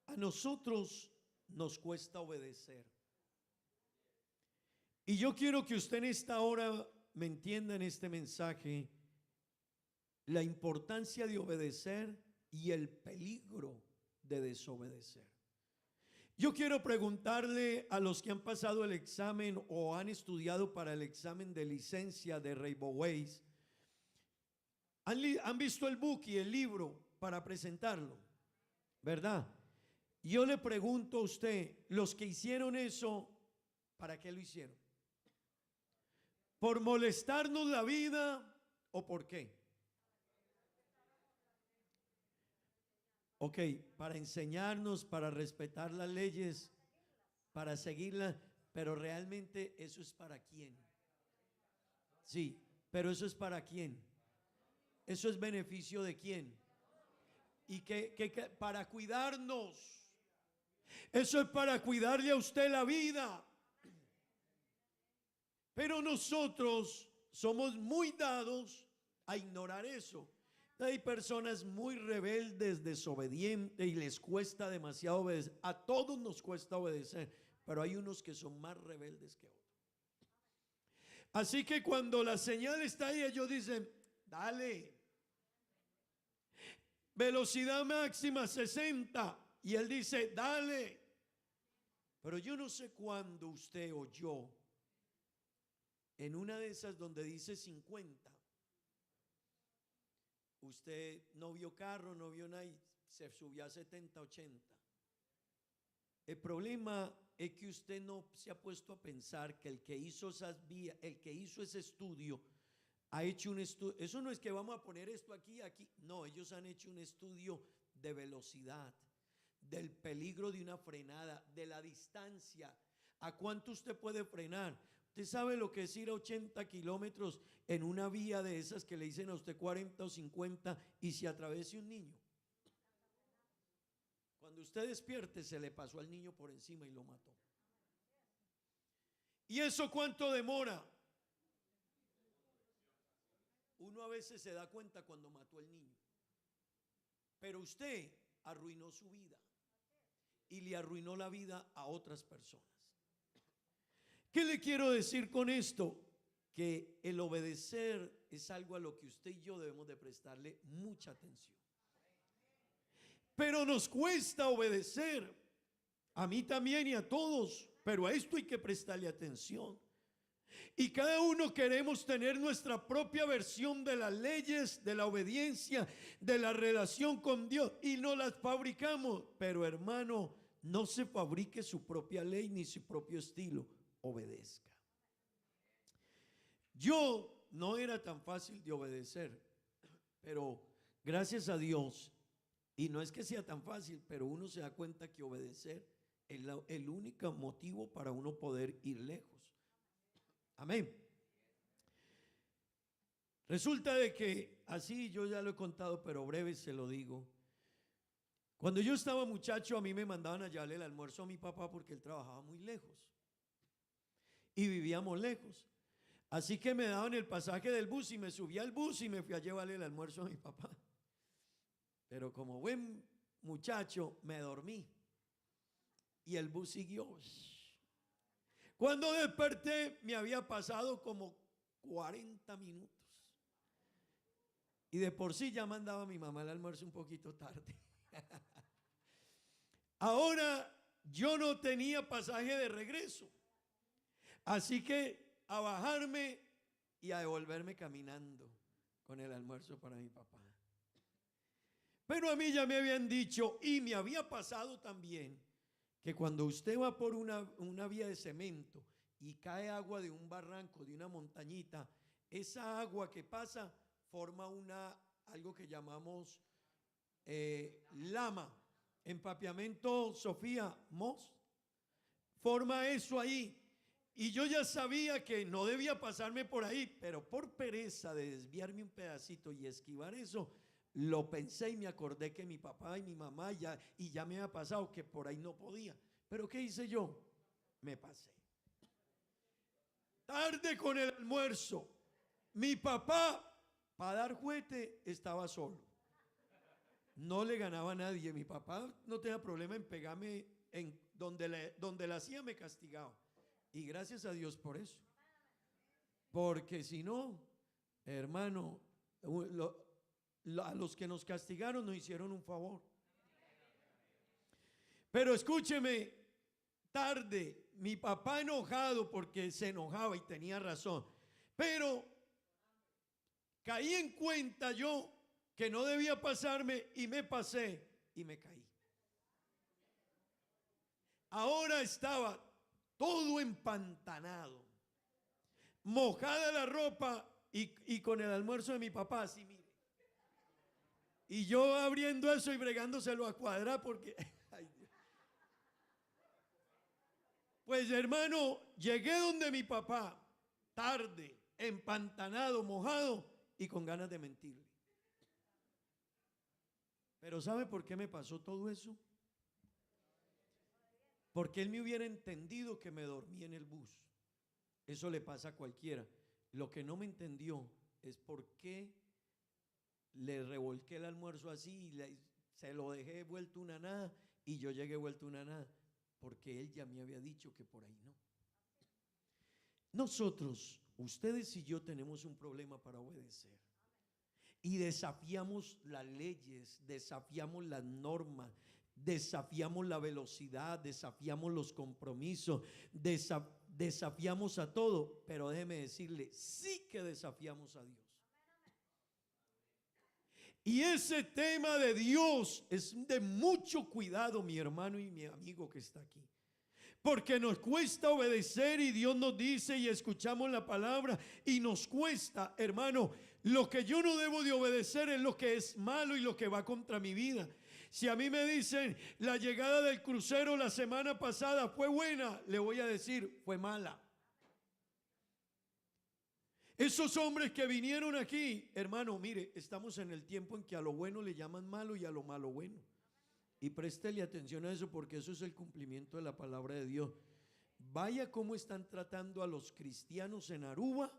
a nosotros nos cuesta obedecer. Y yo quiero que usted en esta hora me entienda en este mensaje la importancia de obedecer y el peligro de desobedecer. Yo quiero preguntarle a los que han pasado el examen o han estudiado para el examen de licencia de Rainbow Ways, ¿han visto el book y el libro para presentarlo? ¿Verdad? Yo le pregunto a usted, los que hicieron eso, ¿para qué lo hicieron? ¿Por molestarnos la vida o por qué? Ok, para enseñarnos, para respetar las leyes, para seguirlas, pero realmente eso es para quién. Sí, pero eso es para quién. Eso es beneficio de quién. Y que para cuidarnos. Eso es para cuidarle a usted la vida. Pero nosotros somos muy dados a ignorar eso. Hay personas muy rebeldes, desobedientes y les cuesta demasiado obedecer. A todos nos cuesta obedecer, pero hay unos que son más rebeldes que otros. Así que cuando la señal está ahí, ellos dicen, dale. Velocidad máxima 60. Y él dice, dale. Pero yo no sé cuándo usted o yo, en una de esas donde dice 50, usted no vio carro, no vio nada y se subió a 70, 80. El problema es que usted no se ha puesto a pensar que el que hizo esas vías, el que hizo ese estudio, ha hecho un estudio. Eso no es que vamos a poner esto aquí, aquí. No, ellos han hecho un estudio de velocidad, del peligro de una frenada, de la distancia. ¿A cuánto usted puede frenar? ¿Usted sabe lo que es ir a 80 kilómetros en una vía de esas que le dicen a usted 40 o 50 y se atravese un niño? Cuando usted despierte, se le pasó al niño por encima y lo mató. ¿Y eso cuánto demora? Uno a veces se da cuenta cuando mató al niño. Pero usted arruinó su vida y le arruinó la vida a otras personas. ¿Qué le quiero decir con esto? Que el obedecer es algo a lo que usted y yo debemos de prestarle mucha atención. Pero nos cuesta obedecer, a mí también y a todos, pero a esto hay que prestarle atención. Y cada uno queremos tener nuestra propia versión de las leyes, de la obediencia, de la relación con Dios y no las fabricamos. Pero hermano, no se fabrique su propia ley ni su propio estilo. Obedezca. Yo no era tan fácil de obedecer, pero gracias a Dios, y no es que sea tan fácil, pero uno se da cuenta que obedecer es el único motivo para uno poder ir lejos. Amén. Resulta de que así, yo ya lo he contado, pero breve se lo digo. Cuando yo estaba muchacho, a mí me mandaban a llevarle el almuerzo a mi papá porque él trabajaba muy lejos y vivíamos lejos. Así que me daban el pasaje del bus y me subí al bus y me fui a llevarle el almuerzo a mi papá. Pero como buen muchacho me dormí y el bus siguió. Cuando desperté me había pasado como 40 minutos. Y de por sí ya mandaba mi mamá el almuerzo un poquito tarde. Ahora yo no tenía pasaje de regreso. Así que a bajarme y a devolverme caminando con el almuerzo para mi papá. Pero a mí ya me habían dicho y me había pasado también que cuando usted va por una vía de cemento y cae agua de un barranco, de una montañita, esa agua que pasa forma algo que llamamos lama, empapeamiento, Sofía, Moss, forma eso ahí. Y yo ya sabía que no debía pasarme por ahí, pero por pereza de desviarme un pedacito y esquivar eso, lo pensé y me acordé que mi papá y mi mamá ya me había pasado, que por ahí no podía. Pero ¿qué hice yo? Me pasé. Tarde con el almuerzo. Mi papá, para dar juguete, estaba solo. No le ganaba a nadie. Mi papá no tenía problema en pegarme en donde la hacía, me castigaba. Y gracias a Dios por eso. Porque si no, hermano, a los que nos castigaron nos hicieron un favor. Pero escúcheme, tarde, mi papá enojado porque se enojaba y tenía razón. Pero caí en cuenta yo que no debía pasarme y me pasé y me caí. Ahora estaba todo empantanado, mojada la ropa y con el almuerzo de mi papá, así mire. Y yo abriendo eso y bregándoselo a cuadrar porque... ay, Dios. Pues hermano, llegué donde mi papá, tarde, empantanado, mojado y con ganas de mentirle. Pero ¿sabe por qué me pasó todo eso? Porque él me hubiera entendido que me dormí en el bus. Eso le pasa a cualquiera. Lo que no me entendió es por qué le revolqué el almuerzo así y se lo dejé vuelto una nada y yo llegué vuelto una nada. Porque él ya me había dicho que por ahí no. Nosotros, ustedes y yo tenemos un problema para obedecer. Y desafiamos las leyes, desafiamos las normas, desafiamos la velocidad, desafiamos los compromisos, desafiamos a todo, pero déjeme decirle, sí que desafiamos a Dios. Y ese tema de Dios es de mucho cuidado, mi hermano y mi amigo que está aquí. Porque nos cuesta obedecer y Dios nos dice y escuchamos la palabra y nos cuesta, hermano, lo que yo no debo de obedecer es lo que es malo y lo que va contra mi vida. Si a mí me dicen la llegada del crucero la semana pasada fue buena, le voy a decir fue mala. Esos hombres que vinieron aquí, hermano, mire, estamos en el tiempo en que a lo bueno le llaman malo y a lo malo bueno. Y préstele atención a eso porque eso es el cumplimiento de la palabra de Dios. Vaya cómo están tratando a los cristianos en Aruba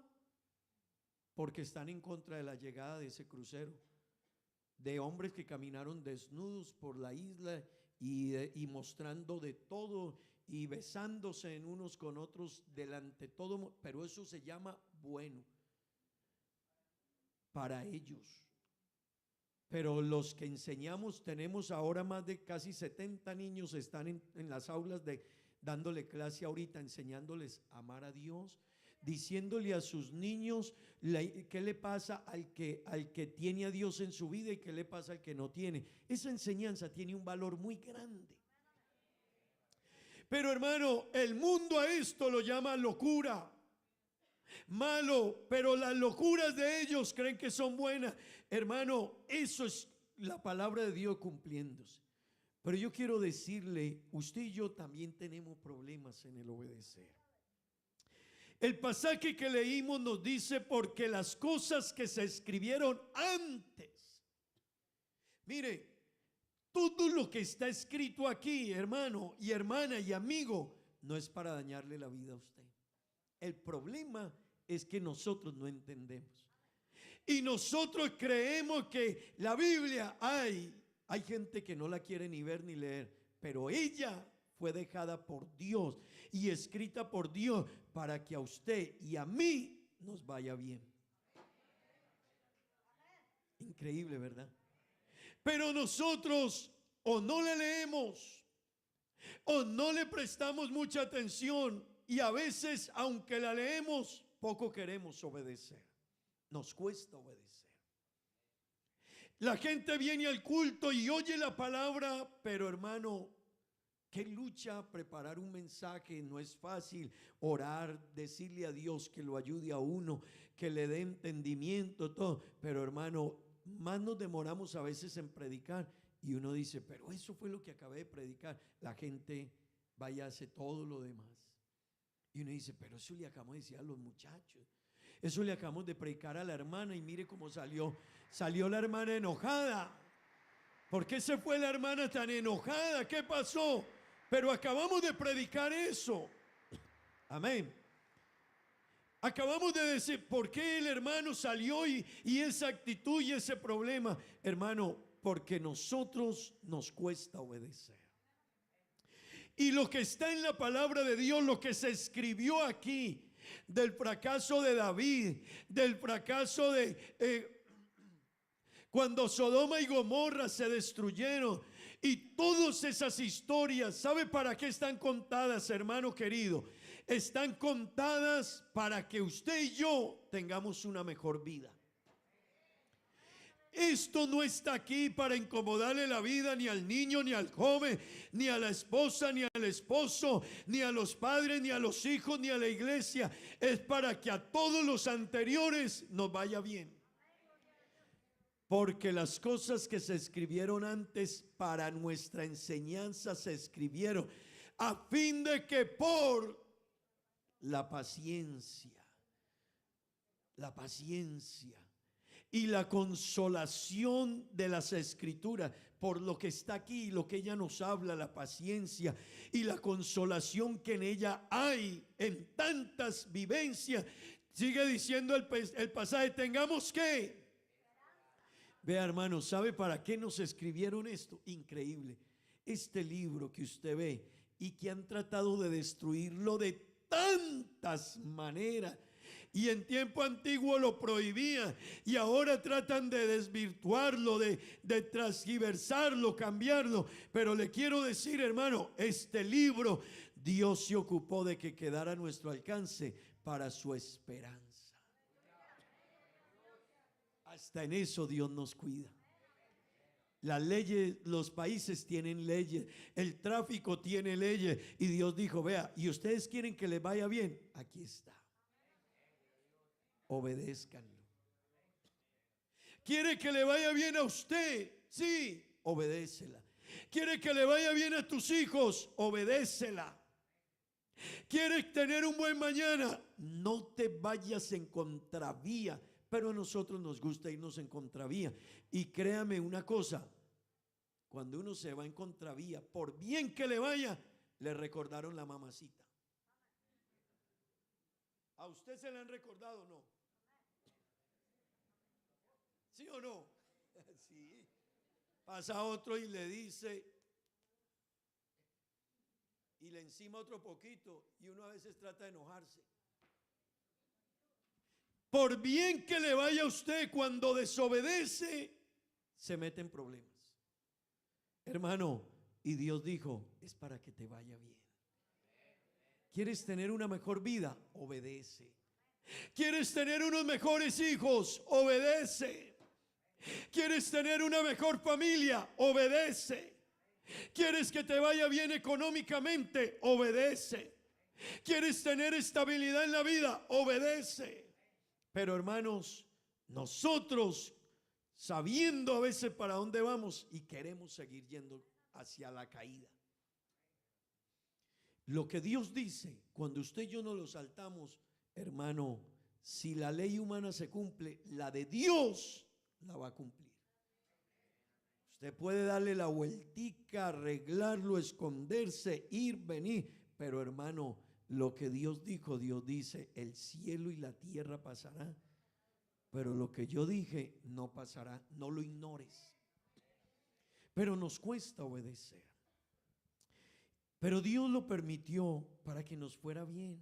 porque están en contra de la llegada de ese crucero. De hombres que caminaron desnudos por la isla y mostrando de todo y besándose en unos con otros delante todo, pero eso se llama bueno para ellos. Pero los que enseñamos, tenemos ahora más de casi 70 niños están en las aulas dándole clase ahorita, enseñándoles a amar a Dios, diciéndole a sus niños qué le pasa al que tiene a Dios en su vida y qué le pasa al que no tiene. Esa enseñanza tiene un valor muy grande. Pero hermano, el mundo a esto lo llama locura, malo, pero las locuras de ellos creen que son buenas. Hermano, eso es la palabra de Dios cumpliéndose. Pero yo quiero decirle, usted y yo también tenemos problemas en el obedecer. El pasaje que leímos nos dice, porque las cosas que se escribieron antes, mire, todo lo que está escrito aquí, hermano y hermana y amigo, no es para dañarle la vida a usted. El problema es que nosotros no entendemos. Y nosotros creemos que la Biblia, hay gente que no la quiere ni ver ni leer, pero ella fue dejada por Dios y escrita por Dios para que a usted y a mí nos vaya bien. Increíble, ¿verdad? Pero nosotros o no le leemos o no le prestamos mucha atención y a veces, aunque la leemos, poco queremos obedecer. Nos cuesta obedecer. La gente viene al culto y oye la palabra, pero hermano, qué lucha preparar un mensaje. No es fácil orar, decirle a Dios que lo ayude a uno, que le dé entendimiento, todo. Pero hermano, más nos demoramos a veces en predicar y uno dice, pero eso fue lo que acabé de predicar. La gente vaya a hacer todo lo demás. Y uno dice, pero eso le acabamos de decir a los muchachos. Eso le acabamos de predicar a la hermana y mire cómo salió. Salió la hermana enojada. ¿Por qué se fue la hermana tan enojada? ¿Qué pasó? Pero acabamos de predicar eso. Amén. Acabamos de decir, ¿por qué el hermano salió y esa actitud y ese problema? Hermano, porque nosotros nos cuesta obedecer. Y lo que está en la palabra de Dios, lo que se escribió aquí, del fracaso de David, del fracaso de cuando Sodoma y Gomorra se destruyeron, y todas esas historias, ¿sabe para qué están contadas, hermano querido? Están contadas para que usted y yo tengamos una mejor vida. Esto no está aquí para incomodarle la vida ni al niño, ni al joven, ni a la esposa, ni al esposo, ni a los padres, ni a los hijos, ni a la iglesia. Es para que a todos los anteriores nos vaya bien. Porque las cosas que se escribieron antes para nuestra enseñanza se escribieron a fin de que por la paciencia y la consolación de las escrituras, por lo que está aquí, lo que ella nos habla, la paciencia y la consolación que en ella hay en tantas vivencias. Sigue diciendo el pasaje, tengamos que. Vea, hermano, ¿sabe para qué nos escribieron esto? Increíble. Este libro que usted ve y que han tratado de destruirlo de tantas maneras. Y en tiempo antiguo lo prohibían y ahora tratan de desvirtuarlo, de transgiversarlo, cambiarlo. Pero le quiero decir, hermano, este libro Dios se ocupó de que quedara a nuestro alcance para su esperanza. Hasta en eso Dios nos cuida. Las leyes, los países tienen leyes, el tráfico tiene leyes y Dios dijo, vea, ¿y ustedes quieren que les vaya bien? Aquí está. Obedézcanlo. ¿Quiere que le vaya bien a usted? Sí, obedécela. ¿Quiere que le vaya bien a tus hijos? Obedécela. ¿Quieres tener un buen mañana? No te vayas en contravía. Pero a nosotros nos gusta irnos en contravía. Y créame una cosa, cuando uno se va en contravía, por bien que le vaya, le recordaron la mamacita. ¿A usted se le han recordado o no? ¿Sí o no? Sí. Pasa otro y le dice, y le encima otro poquito, y uno a veces trata de enojarse. Por bien que le vaya a usted, cuando desobedece, se mete en problemas. Hermano, y Dios dijo, es para que te vaya bien. ¿Quieres tener una mejor vida? Obedece. ¿Quieres tener unos mejores hijos? Obedece. ¿Quieres tener una mejor familia? Obedece. ¿Quieres que te vaya bien económicamente? Obedece. ¿Quieres tener estabilidad en la vida? Obedece. Pero hermanos, nosotros sabiendo a veces para dónde vamos y queremos seguir yendo hacia la caída. Lo que Dios dice, cuando usted y yo no lo saltamos, hermano, si la ley humana se cumple, la de Dios la va a cumplir. Usted puede darle la vueltica, arreglarlo, esconderse, ir, venir, pero hermano, lo que Dios dijo, Dios dice, el cielo y la tierra pasarán, pero lo que yo dije no pasará, no lo ignores. Pero nos cuesta obedecer. Pero Dios lo permitió para que nos fuera bien,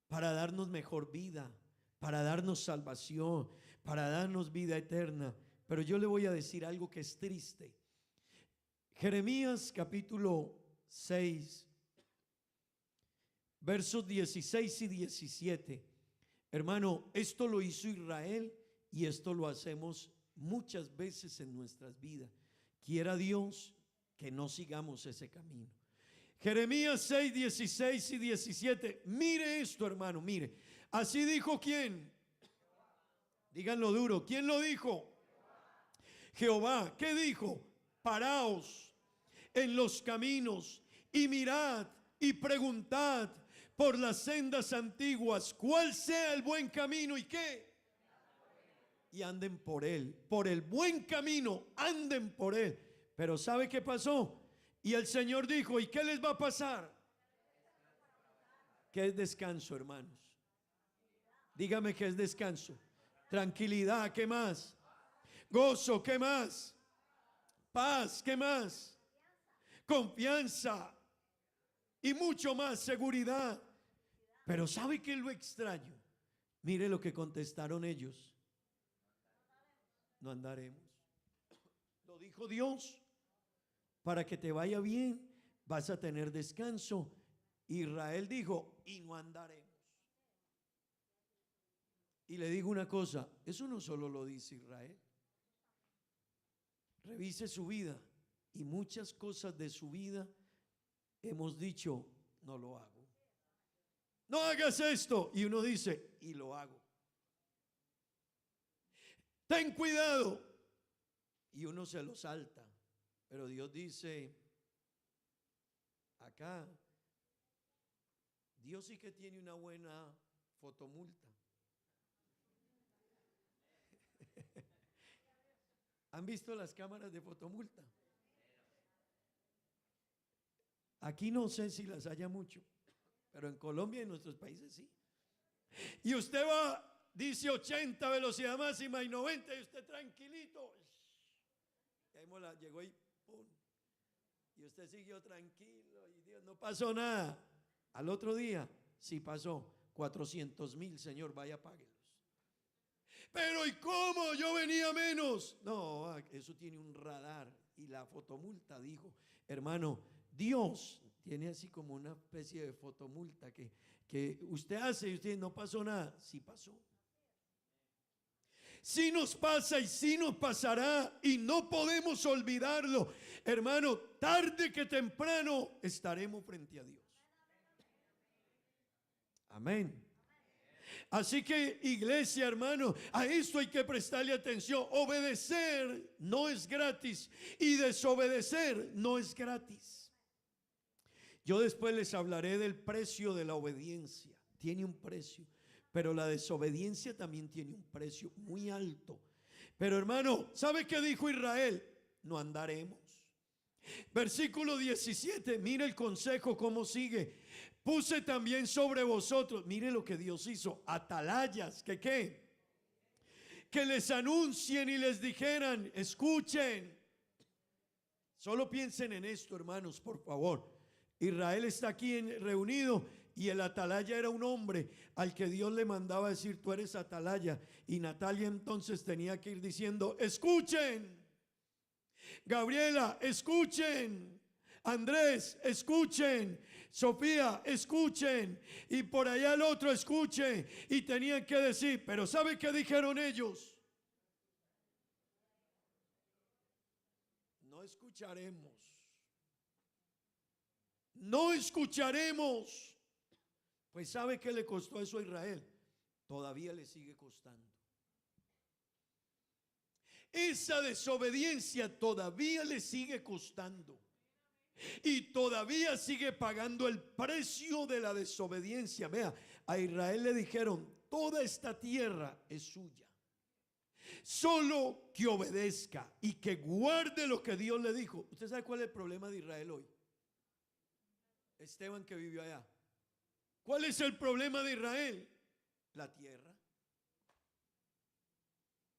para darnos mejor vida, para darnos salvación, para darnos vida eterna. Pero yo le voy a decir algo que es triste. Jeremías capítulo 6, versos 16 y 17. Hermano, esto lo hizo Israel y esto lo hacemos muchas veces en nuestras vidas. Quiera Dios que no sigamos ese camino. Jeremías 6, 16 y 17. Mire esto, hermano, mire. Así dijo ¿quién? Díganlo duro. ¿Quién lo dijo? Jehová. ¿Qué dijo? Paraos en los caminos y mirad y preguntad por las sendas antiguas, cuál sea el buen camino y qué. Y anden por él, por el buen camino, anden por él. Pero ¿sabe qué pasó? Y el Señor dijo, ¿y qué les va a pasar? ¿Qué es descanso, hermanos? Dígame qué es descanso. Tranquilidad, ¿qué más? Gozo, ¿qué más? Paz, ¿qué más? Confianza y mucho más, seguridad. Pero ¿sabe qué es lo extraño? Mire lo que contestaron ellos. No andaremos. Lo dijo Dios. Para que te vaya bien, vas a tener descanso. Israel dijo, y no andaremos. Y le digo una cosa, eso no solo lo dice Israel. Revise su vida y muchas cosas de su vida hemos dicho, no lo hago. No hagas esto. Y uno dice, y lo hago. Ten cuidado. Y uno se lo salta. Pero Dios dice, acá, Dios sí que tiene una buena fotomulta. ¿Han visto las cámaras de fotomulta? Aquí no sé si las haya mucho, pero en Colombia y en nuestros países sí. Y usted va, dice 80 velocidad máxima y 90 y usted tranquilito. Y ahí llegó y ¡pum! Y usted siguió tranquilo y Dios, no pasó nada. Al otro día sí pasó. 400,000, Señor, vaya, páguelos. Pero ¿y cómo? Yo venía menos. No, eso tiene un radar. Y la fotomulta dijo, hermano, Dios tiene así como una especie de fotomulta que usted hace y usted no pasó nada. Sí pasó. Sí nos pasa y sí nos pasará y no podemos olvidarlo. Hermano, tarde que temprano estaremos frente a Dios. Amén. Así que, iglesia, hermano, a esto hay que prestarle atención. Obedecer no es gratis y desobedecer no es gratis. Yo después les hablaré del precio de la obediencia. Tiene un precio, pero la desobediencia también tiene un precio muy alto. Pero hermano, ¿sabe qué dijo Israel? No andaremos. Versículo 17, mire el consejo cómo sigue. Puse también sobre vosotros, mire lo que Dios hizo, atalayas, que qué, que les anuncien y les dijeran, escuchen. Solo piensen en esto, hermanos, por favor. Israel está aquí reunido y el atalaya era un hombre al que Dios le mandaba decir, tú eres atalaya. Y Natalia entonces tenía que ir diciendo, escuchen. Gabriela, escuchen. Andrés, escuchen. Sofía, escuchen. Y por allá el otro, escuche. Y tenían que decir, pero ¿sabe qué dijeron ellos? No escucharemos. No escucharemos. Pues ¿sabe qué le costó eso a Israel? Todavía le sigue costando. Esa desobediencia todavía le sigue costando. Y todavía sigue pagando el precio de la desobediencia. Vea, a Israel le dijeron, toda esta tierra es suya. Solo que obedezca y que guarde lo que Dios le dijo. ¿Usted sabe cuál es el problema de Israel hoy? Esteban, que vivió allá. ¿Cuál es el problema de Israel? La tierra.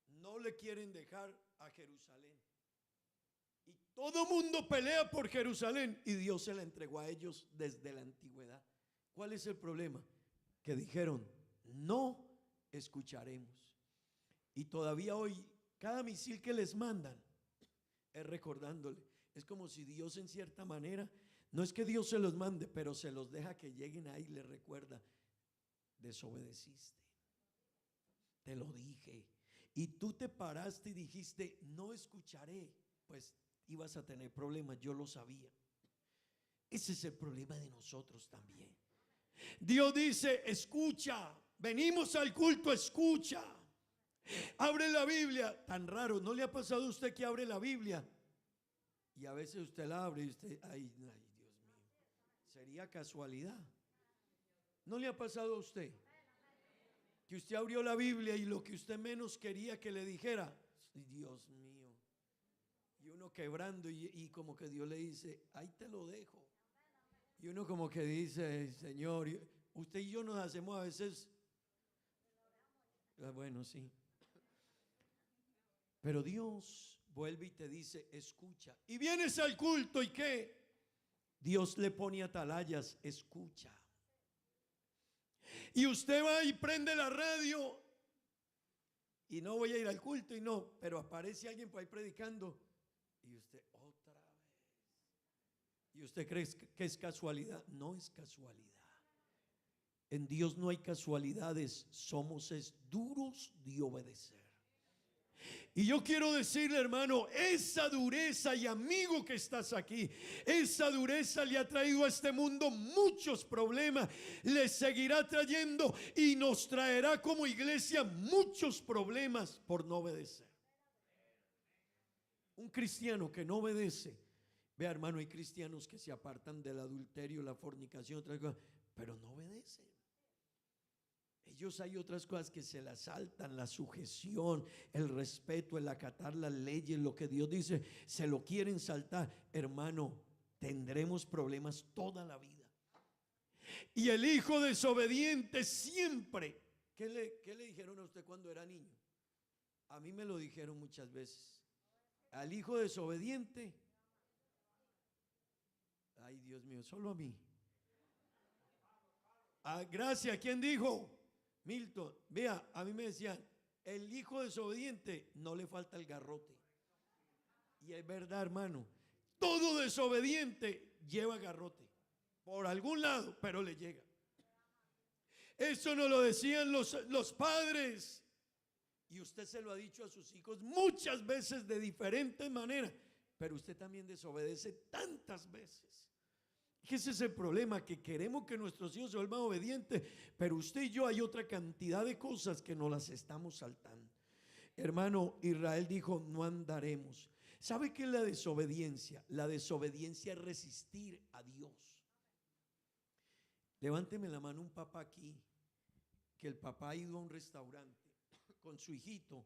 No le quieren dejar a Jerusalén. Y todo mundo pelea por Jerusalén y Dios se la entregó a ellos desde la antigüedad. ¿Cuál es el problema? Que dijeron, no escucharemos. Y todavía hoy, cada misil que les mandan es recordándole. Es como si Dios en cierta manera, no es que Dios se los mande, pero se los deja que lleguen ahí y les recuerda, desobedeciste. Te lo dije. Y tú te paraste y dijiste, no escucharé. Pues ibas a tener problemas, yo lo sabía. Ese es el problema de nosotros también. Dios dice, escucha, venimos al culto, escucha. Abre la Biblia. Tan raro, ¿no le ha pasado a usted que abre la Biblia? Y a veces usted la abre y usted, ay Dios mío, sería casualidad. ¿No le ha pasado a usted? Que usted abrió la Biblia y lo que usted menos quería que le dijera, Dios mío, y uno quebrando y como que Dios le dice, ahí te lo dejo. Y uno como que dice, Señor, usted y yo nos hacemos a veces, bueno, sí, pero Dios vuelve y te dice, escucha. Y vienes al culto y ¿qué? Dios le pone atalayas, escucha. Y usted va y prende la radio y no voy a ir al culto y no, pero aparece alguien por ahí predicando y usted otra vez. ¿Y usted cree que es casualidad? No es casualidad. En Dios no hay casualidades, somos duros de obedecer. Y yo quiero decirle, hermano, esa dureza, y amigo que estás aquí, esa dureza le ha traído a este mundo muchos problemas, le seguirá trayendo y nos traerá como iglesia muchos problemas por no obedecer. Un cristiano que no obedece, vea, hermano, hay cristianos que se apartan del adulterio, la fornicación, otras cosas, pero no obedecen. Ellos hay otras cosas que se las saltan, la sujeción, el respeto, el acatar las leyes, lo que Dios dice, se lo quieren saltar. Hermano, tendremos problemas toda la vida. Y el hijo desobediente siempre, ¿qué le dijeron a usted cuando era niño? A mí me lo dijeron muchas veces. Al hijo desobediente, ay Dios mío, solo a mí. Gracias, ¿quién dijo? Milton, vea, a mí me decían, el hijo desobediente no le falta el garrote. Y es verdad, hermano, todo desobediente lleva garrote, por algún lado, pero le llega. Eso nos lo decían los padres. Y usted se lo ha dicho a sus hijos muchas veces de diferentes maneras, pero usted también desobedece tantas veces. Que ese es el problema, que queremos que nuestros hijos se vuelvan obedientes, pero usted y yo hay otra cantidad de cosas que nos las estamos saltando. Hermano, Israel dijo, no andaremos. ¿Sabe qué es la desobediencia? La desobediencia es resistir a Dios. Levánteme la mano un papá aquí, que el papá ha ido a un restaurante con su hijito,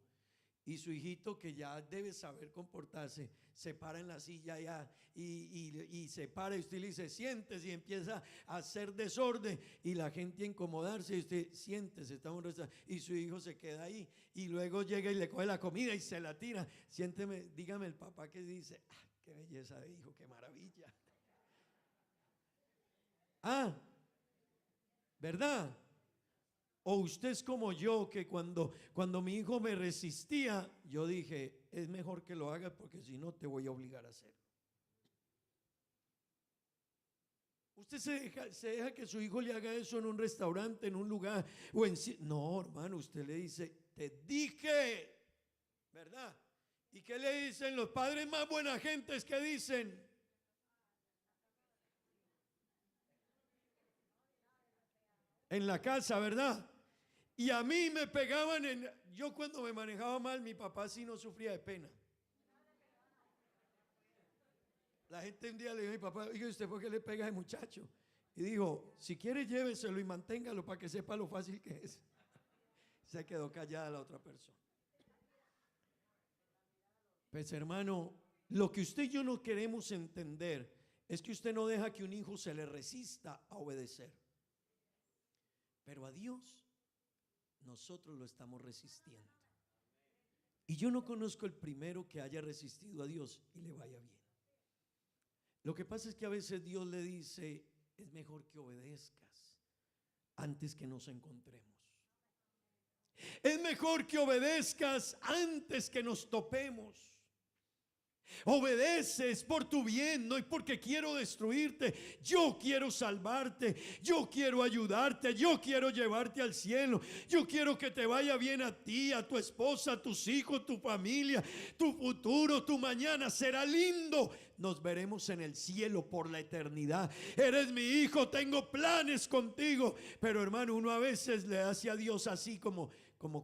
y su hijito, que ya debe saber comportarse, se para en la silla ya y se para y usted le dice siéntese, y empieza a hacer desorden y la gente a incomodarse y usted siéntese, está en un restaurante, y su hijo se queda ahí y luego llega y le coge la comida y se la tira. Siénteme, dígame el papá que dice, qué belleza de hijo, qué maravilla. ¿Verdad? O usted es como yo, que cuando mi hijo me resistía, yo dije, es mejor que lo hagas porque si no te voy a obligar a hacerlo. Usted se deja que su hijo le haga eso en un restaurante, en un lugar, o en... No, hermano, usted le dice, te dije, ¿verdad? ¿Y qué le dicen los padres más buena gentes? ¿Qué dicen? En la casa, ¿verdad? Y a mí me pegaban yo cuando me manejaba mal, mi papá sí no sufría de pena. La gente un día le dijo a mi papá, oye, ¿usted por qué le pega a ese muchacho? Y dijo, si quiere lléveselo y manténgalo para que sepa lo fácil que es. Se quedó callada la otra persona. Pues hermano, lo que usted y yo no queremos entender es que usted no deja que un hijo se le resista a obedecer. Pero a Dios nosotros lo estamos resistiendo. Y yo no conozco el primero que haya resistido a Dios y le vaya bien. Lo que pasa es que a veces Dios le dice, es mejor que obedezcas antes que nos encontremos. Es mejor que obedezcas antes que nos topemos. Obedeces por tu bien, no es porque quiero destruirte. Yo quiero salvarte, yo quiero ayudarte, yo quiero llevarte al cielo. Yo quiero que te vaya bien a ti, a tu esposa, a tus hijos, tu familia, tu futuro, tu mañana será lindo. Nos veremos en el cielo por la eternidad. Eres mi hijo, tengo planes contigo. Pero hermano, uno a veces le hace a Dios así como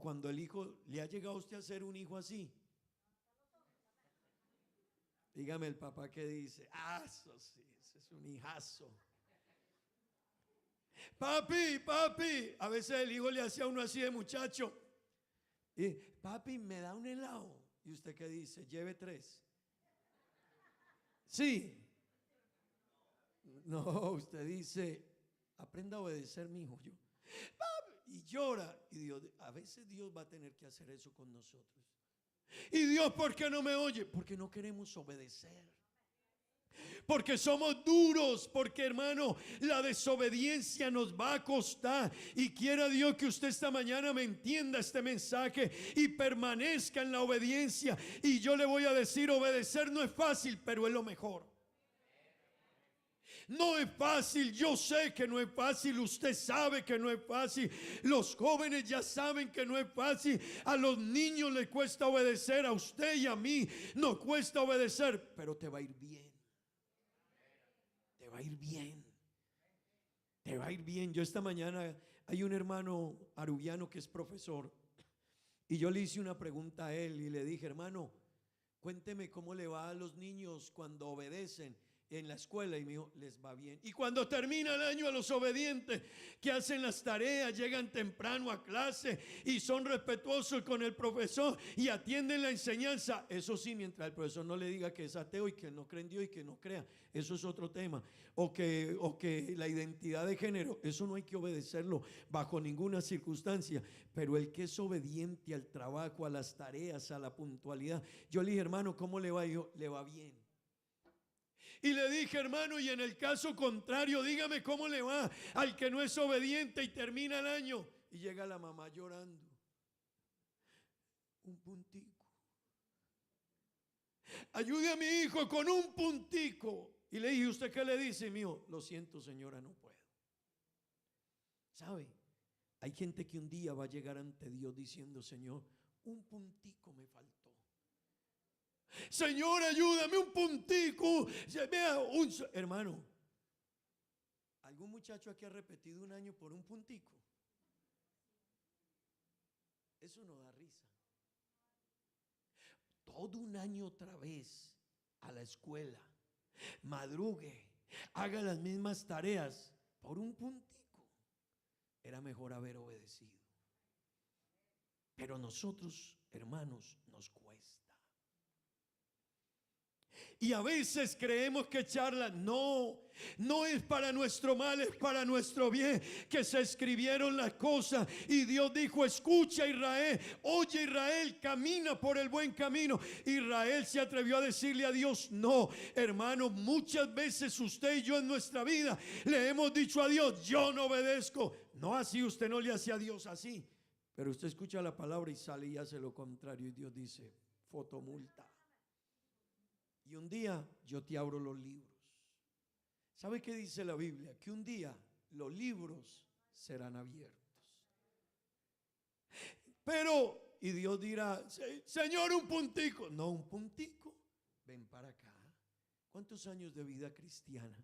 cuando el hijo, ¿le ha llegado a usted a ser un hijo así? Dígame el papá que dice, eso sí, ese es un hijazo. Papi, papi. A veces el hijo le hacía a uno así de muchacho. Y, papi, ¿me da un helado? ¿Y usted qué dice? Lleve 3. Sí. No, usted dice, aprenda a obedecer, mi hijo. Yo, papi, y llora. Y Dios, a veces Dios va a tener que hacer eso con nosotros. Y Dios, ¿por qué no me oye? Porque no queremos obedecer. Porque somos duros, porque hermano, la desobediencia nos va a costar. Y quiera Dios que usted esta mañana me entienda este mensaje y permanezca en la obediencia. Y yo le voy a decir, obedecer no es fácil, pero es lo mejor. No es fácil, yo sé que no es fácil, usted sabe que no es fácil, los jóvenes ya saben que no es fácil, a los niños les cuesta obedecer, a usted y a mí nos cuesta obedecer, pero te va a ir bien. Te va a ir bien. Te va a ir bien. Yo esta mañana hay un hermano arubiano que es profesor y yo le hice una pregunta a él y le dije, hermano, cuénteme cómo le va a los niños cuando obedecen en la escuela, y me dijo, les va bien. Y cuando termina el año, a los obedientes que hacen las tareas, llegan temprano a clase y son respetuosos con el profesor y atienden la enseñanza. Eso sí, mientras el profesor no le diga que es ateo y que no cree en Dios y que no crea, eso es otro tema. O que la identidad de género, eso no hay que obedecerlo bajo ninguna circunstancia. Pero el que es obediente al trabajo, a las tareas, a la puntualidad. Yo le dije, hermano, ¿cómo le va? Y yo, le va bien. Y le dije, hermano, y en el caso contrario, dígame cómo le va al que no es obediente y termina el año. Y llega la mamá llorando. Un puntico. Ayude a mi hijo con un puntico. Y le dije, ¿usted qué le dice, mío? Lo siento, señora, no puedo. ¿Sabe? Hay gente que un día va a llegar ante Dios diciendo, Señor, un puntico me faltó. Señor, ayúdame un puntico. Vea, hermano, ¿algún muchacho aquí ha repetido un año por un puntico? Eso no da risa. Todo un año otra vez a la escuela, madrugue, haga las mismas tareas por un puntico. Era mejor haber obedecido. Pero nosotros, hermanos, nos cuesta. Y a veces creemos que charla, no es para nuestro mal, es para nuestro bien, que se escribieron las cosas y Dios dijo, escucha Israel, oye Israel, camina por el buen camino. Israel se atrevió a decirle a Dios, no, hermano, muchas veces usted y yo en nuestra vida le hemos dicho a Dios, yo no obedezco. No así, usted no le hace a Dios así, pero usted escucha la palabra y sale y hace lo contrario y Dios dice, fotomulta. Y un día yo te abro los libros. ¿Sabe qué dice la Biblia? Que un día los libros serán abiertos. Pero, y Dios dirá, Señor, un puntico. No, un puntico. Ven para acá. ¿Cuántos años de vida cristiana?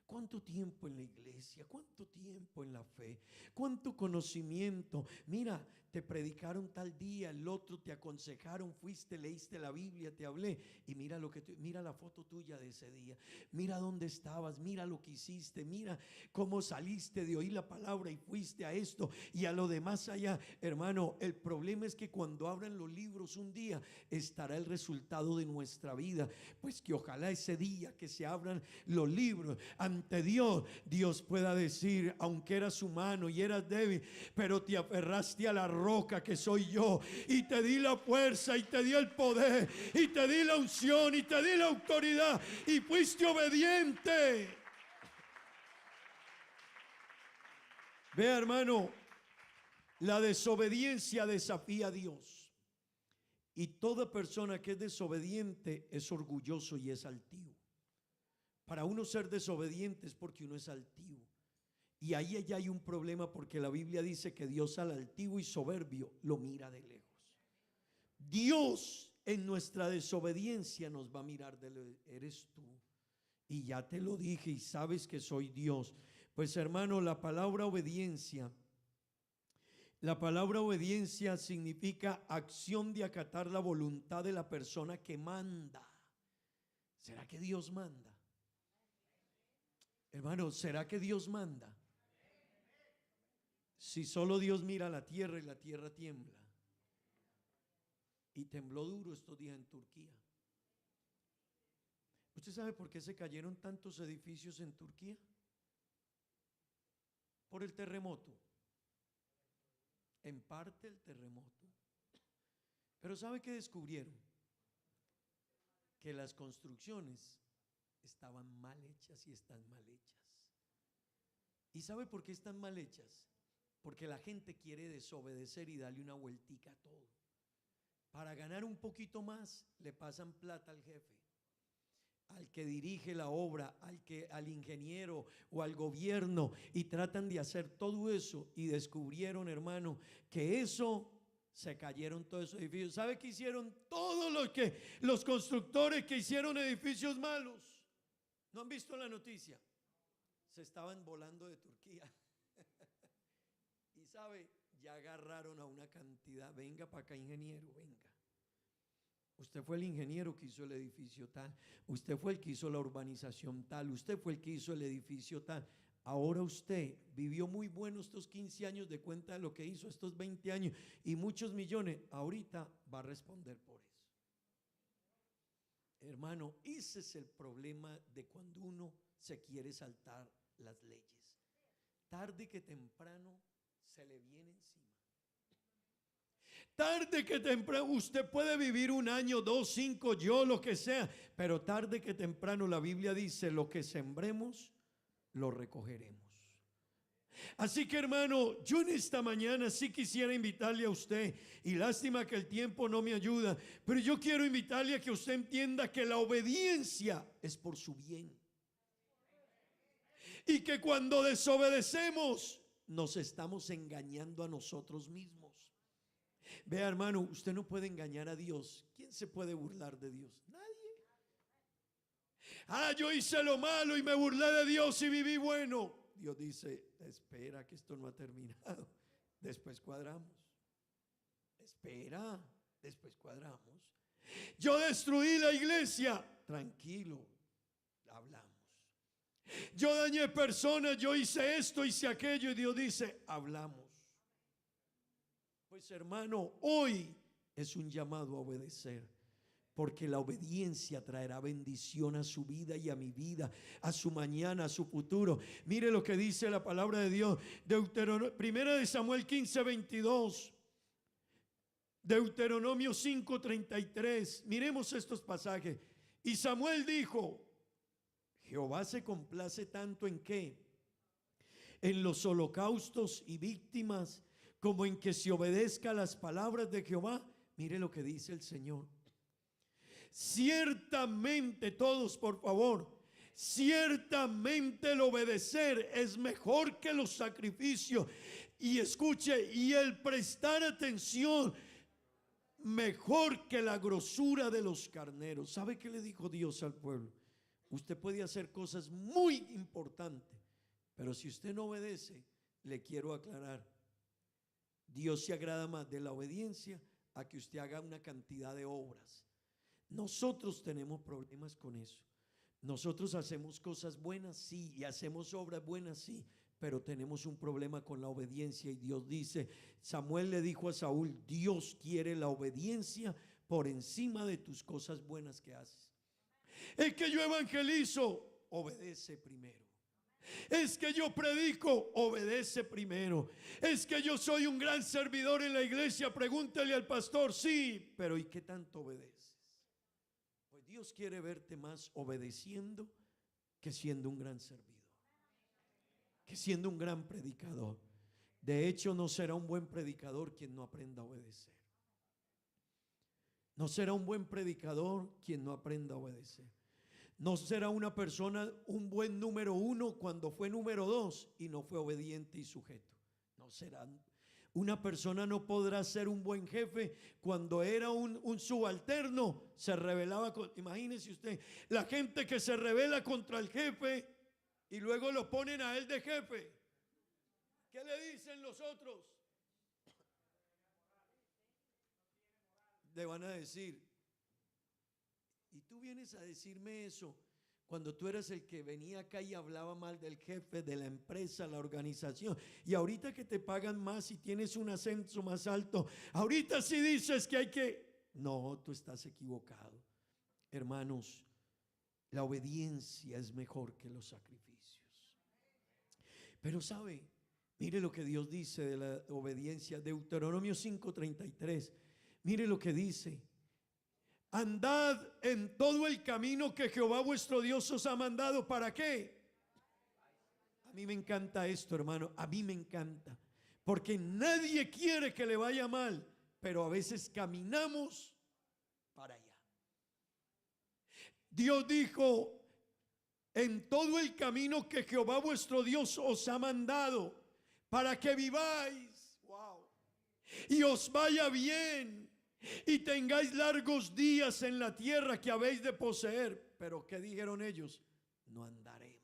¿Cuánto tiempo en la iglesia? ¿Cuánto tiempo en la fe? ¿Cuánto conocimiento? Mira, te predicaron tal día, el otro te aconsejaron, fuiste, leíste la Biblia, te hablé y mira mira la foto tuya de ese día. Mira dónde estabas, mira lo que hiciste, mira cómo saliste de oír la palabra y fuiste a esto y a lo demás allá. Hermano, el problema es que cuando abran los libros un día estará el resultado de nuestra vida. Pues que ojalá ese día que se abran los libros ante Dios, Dios pueda decir, aunque eras humano y eras débil, pero te aferraste a la roca que soy yo y te di la fuerza y te di el poder y te di la unción y te di la autoridad y fuiste obediente. Vea, hermano, la desobediencia desafía a Dios y toda persona que es desobediente es orgulloso y es altivo. Para uno ser desobediente es porque uno es altivo. Y ahí ya hay un problema porque la Biblia dice que Dios al altivo y soberbio lo mira de lejos. Dios en nuestra desobediencia nos va a mirar de lejos. Eres tú. Y ya te lo dije y sabes que soy Dios. Pues hermano, la palabra obediencia significa acción de acatar la voluntad de la persona que manda. ¿Será que Dios manda? Hermano, ¿será que Dios manda? Si solo Dios mira la tierra y la tierra tiembla. Y tembló duro estos días en Turquía. ¿Usted sabe por qué se cayeron tantos edificios en Turquía? Por el terremoto. En parte el terremoto. Pero ¿sabe qué descubrieron? Que las construcciones estaban mal hechas y están mal hechas. ¿Y sabe por qué están mal hechas? Porque la gente quiere desobedecer y darle una vueltica a todo. Para ganar un poquito más, le pasan plata al jefe, al que dirige la obra, al ingeniero o al gobierno, y tratan de hacer todo eso, y descubrieron, hermano, que eso se cayeron todos esos edificios. ¿Sabe qué hicieron todos los constructores que hicieron edificios malos? ¿No han visto la noticia? Se estaban volando de Turquía. Y sabe, ya agarraron a una cantidad. Venga para acá, ingeniero, venga. Usted fue el ingeniero que hizo el edificio tal. Usted fue el que hizo la urbanización tal. Usted fue el que hizo el edificio tal. Ahora usted vivió muy bueno estos 15 años de cuenta de lo que hizo estos 20 años y muchos millones. Ahorita va a responder por eso. Hermano, ese es el problema de cuando uno se quiere saltar las leyes. Tarde que temprano se le viene encima. Tarde que temprano, usted puede vivir 1 año, 2, 5, yo lo que sea, pero tarde que temprano la Biblia dice: lo que sembremos, lo recogeremos. Así que, hermano, yo en esta mañana sí quisiera invitarle a usted, y lástima que el tiempo no me ayuda, pero yo quiero invitarle a que usted entienda que la obediencia es por su bien. Y que cuando desobedecemos, nos estamos engañando a nosotros mismos. Vea, hermano, usted no puede engañar a Dios. ¿Quién se puede burlar de Dios? Nadie. Yo hice lo malo y me burlé de Dios y viví bueno. Dios dice: espera, que esto no ha terminado. Después cuadramos. Espera, después cuadramos. Yo destruí la iglesia. Tranquilo, hablamos. Yo dañé personas, yo hice esto, hice aquello, y Dios dice: hablamos. Pues, hermano, hoy es un llamado a obedecer, porque la obediencia traerá bendición a su vida y a mi vida, a su mañana, a su futuro. Mire lo que dice la palabra de Dios. Primera de Samuel 15:22, Deuteronomio 5:33. Miremos estos pasajes. Y Samuel dijo: Jehová se complace tanto en qué, en los holocaustos y víctimas, como en que se obedezca a las palabras de Jehová. Mire lo que dice el Señor. Ciertamente, todos por favor, ciertamente el obedecer es mejor que los sacrificios. Y escuche, y el prestar atención mejor que la grosura de los carneros. ¿Sabe qué le dijo Dios al pueblo? Usted puede hacer cosas muy importantes, pero si usted no obedece, le quiero aclarar, Dios se agrada más de la obediencia a que usted haga una cantidad de obras. Nosotros tenemos problemas con eso. Nosotros hacemos cosas buenas, sí, y hacemos obras buenas, sí, pero tenemos un problema con la obediencia. Y Dios dice, Samuel le dijo a Saúl: Dios quiere la obediencia por encima de tus cosas buenas que haces. Es que yo evangelizo, obedece primero. Es que yo predico, obedece primero. Es que yo soy un gran servidor en la iglesia, pregúntale al pastor. Sí, pero ¿y qué tanto obedeces? Pues Dios quiere verte más obedeciendo que siendo un gran servidor, que siendo un gran predicador. De hecho, no será un buen predicador quien no aprenda a obedecer. No será un buen predicador quien no aprenda a obedecer. No será una persona un buen número 1 cuando fue número 2 y no fue obediente y sujeto. No será. Una persona no podrá ser un buen jefe cuando era un subalterno, se rebelaba imagínese usted, la gente que se rebela contra el jefe y luego lo ponen a él de jefe. ¿Qué le dicen los otros? Le van a decir: ¿y tú vienes a decirme eso Cuando tú eras el que venía acá y hablaba mal del jefe, de la empresa, la organización, y ahorita que te pagan más y tienes un ascenso más alto, ahorita sí dices que hay que... No, tú estás equivocado. Hermanos, la obediencia es mejor que los sacrificios. Pero sabe, mire lo que Dios dice de la obediencia. Deuteronomio 5:33. Mire lo que dice: andad en todo el camino que Jehová vuestro Dios os ha mandado. ¿Para qué? A mí me encanta esto, hermano. A mí me encanta. Porque nadie quiere que le vaya mal, pero a veces caminamos para allá. Dios dijo: en todo el camino que Jehová vuestro Dios os ha mandado, para que viváis, wow, y os vaya bien, y tengáis largos días en la tierra que habéis de poseer. Pero ¿qué dijeron ellos? No andaremos.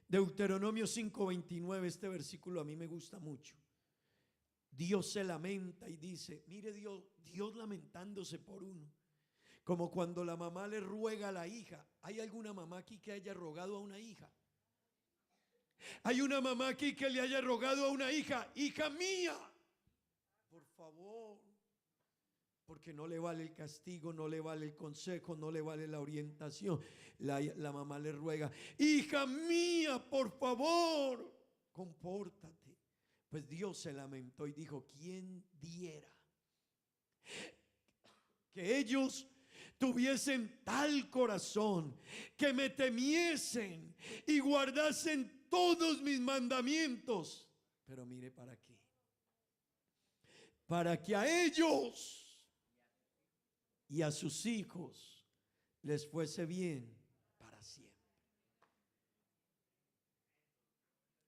Deuteronomio 5:29, este versículo a mí me gusta mucho. Dios se lamenta y dice, mire Dios lamentándose por uno, como cuando la mamá le ruega a la hija. ¿Hay alguna mamá aquí que haya rogado a una hija? ¿Hay una mamá aquí que le haya rogado a una hija? Hija mía, por favor, porque no le vale el castigo, no le vale el consejo, no le vale la orientación. La mamá le ruega, hija mía, por favor, compórtate. Pues Dios se lamentó y dijo, ¿quién diera que ellos tuviesen tal corazón, que me temiesen y guardasen todos mis mandamientos? Pero mire, ¿para qué? Para que a ellos y a sus hijos les fuese bien para siempre.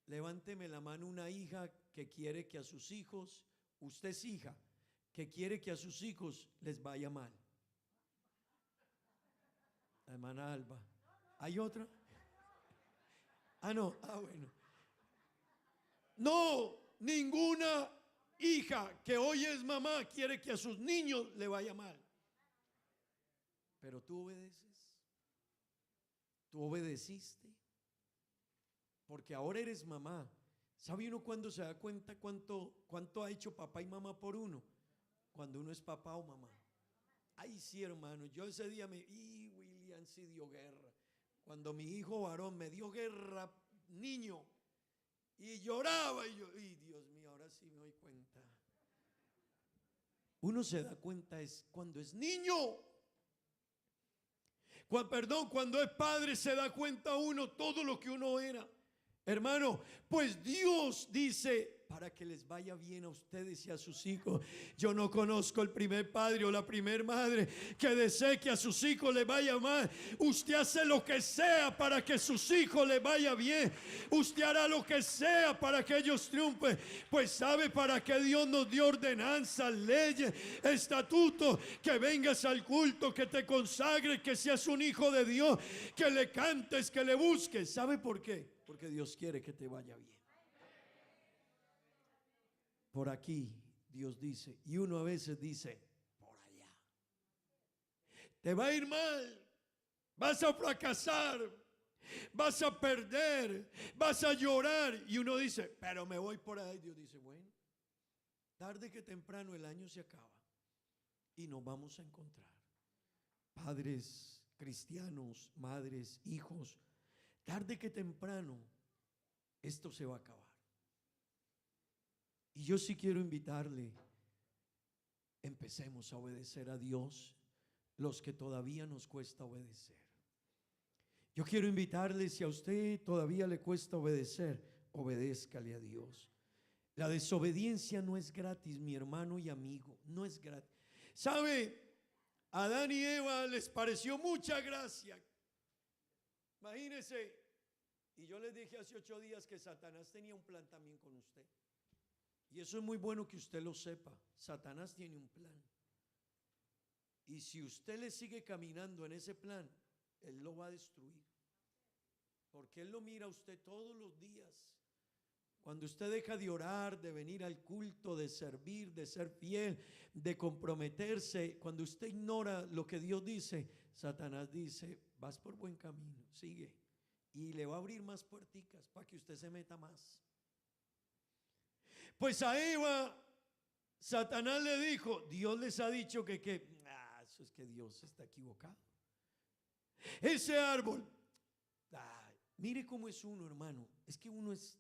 Levánteme la mano una hija que quiere que a sus hijos, usted es hija, que quiere que a sus hijos les vaya mal. La hermana Alba. ¿Hay otra? No, bueno. No, ninguna hija que hoy es mamá quiere que a sus niños le vaya mal. Pero tú obedeces. Tú obedeciste. Porque ahora eres mamá. ¿Sabe uno cuando se da cuenta cuánto ha hecho papá y mamá por uno? Cuando uno es papá o mamá. Ay, sí, hermano. Yo ese día William sí dio guerra. Cuando mi hijo varón me dio guerra, niño, y lloraba, y yo, Dios mío, ahora sí me doy cuenta. Uno se da cuenta es cuando es niño. Cuando es padre se da cuenta uno todo lo que uno era. Hermano, pues Dios dice, para que les vaya bien a ustedes y a sus hijos. Yo no conozco el primer padre o la primer madre que desee que a sus hijos les vaya mal. Usted hace lo que sea para que sus hijos les vaya bien. Usted hará lo que sea para que ellos triunfen. Pues sabe para qué Dios nos dio ordenanzas, leyes, estatutos. Que vengas al culto, que te consagres, que seas un hijo de Dios, que le cantes, que le busques. ¿Sabe por qué? Porque Dios quiere que te vaya bien. Por aquí, Dios dice, y uno a veces dice, por allá. Te va a ir mal, vas a fracasar, vas a perder, vas a llorar. Y uno dice, pero me voy por ahí. Dios dice, bueno, tarde que temprano el año se acaba y nos vamos a encontrar. Padres cristianos, madres, hijos, tarde que temprano esto se va a acabar. Y yo sí quiero invitarle, empecemos a obedecer a Dios, los que todavía nos cuesta obedecer. Yo quiero invitarle, si a usted todavía le cuesta obedecer, obedézcale a Dios. La desobediencia no es gratis, mi hermano y amigo, no es gratis. ¿Sabe? A Adán y Eva les pareció mucha gracia. Imagínense, y yo les dije hace 8 días que Satanás tenía un plan también con usted. Y eso es muy bueno que usted lo sepa. Satanás tiene un plan. Y si usted le sigue caminando en ese plan, él lo va a destruir. Porque él lo mira a usted todos los días. Cuando usted deja de orar, de venir al culto, de servir, de ser fiel, de comprometerse, cuando usted ignora lo que Dios dice, Satanás dice, vas por buen camino, sigue. Y le va a abrir más puerticas para que usted se meta más. Pues a Eva, Satanás le dijo, Dios les ha dicho que eso es que Dios está equivocado. Ese árbol, mire cómo es uno, hermano. Es que uno es,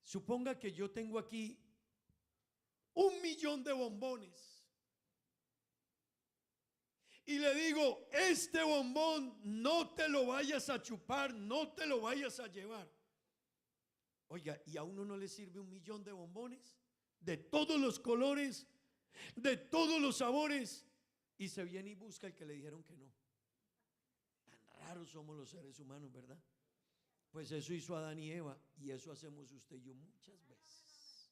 suponga que yo tengo aquí 1.000.000 de bombones. Y le digo, este bombón no te lo vayas a chupar, no te lo vayas a llevar. Oiga, ¿y a uno no le sirve 1.000.000 de bombones? De todos los colores, de todos los sabores. Y se viene y busca el que le dijeron que no. Tan raros somos los seres humanos, ¿verdad? Pues eso hizo Adán y Eva, y eso hacemos usted y yo muchas veces.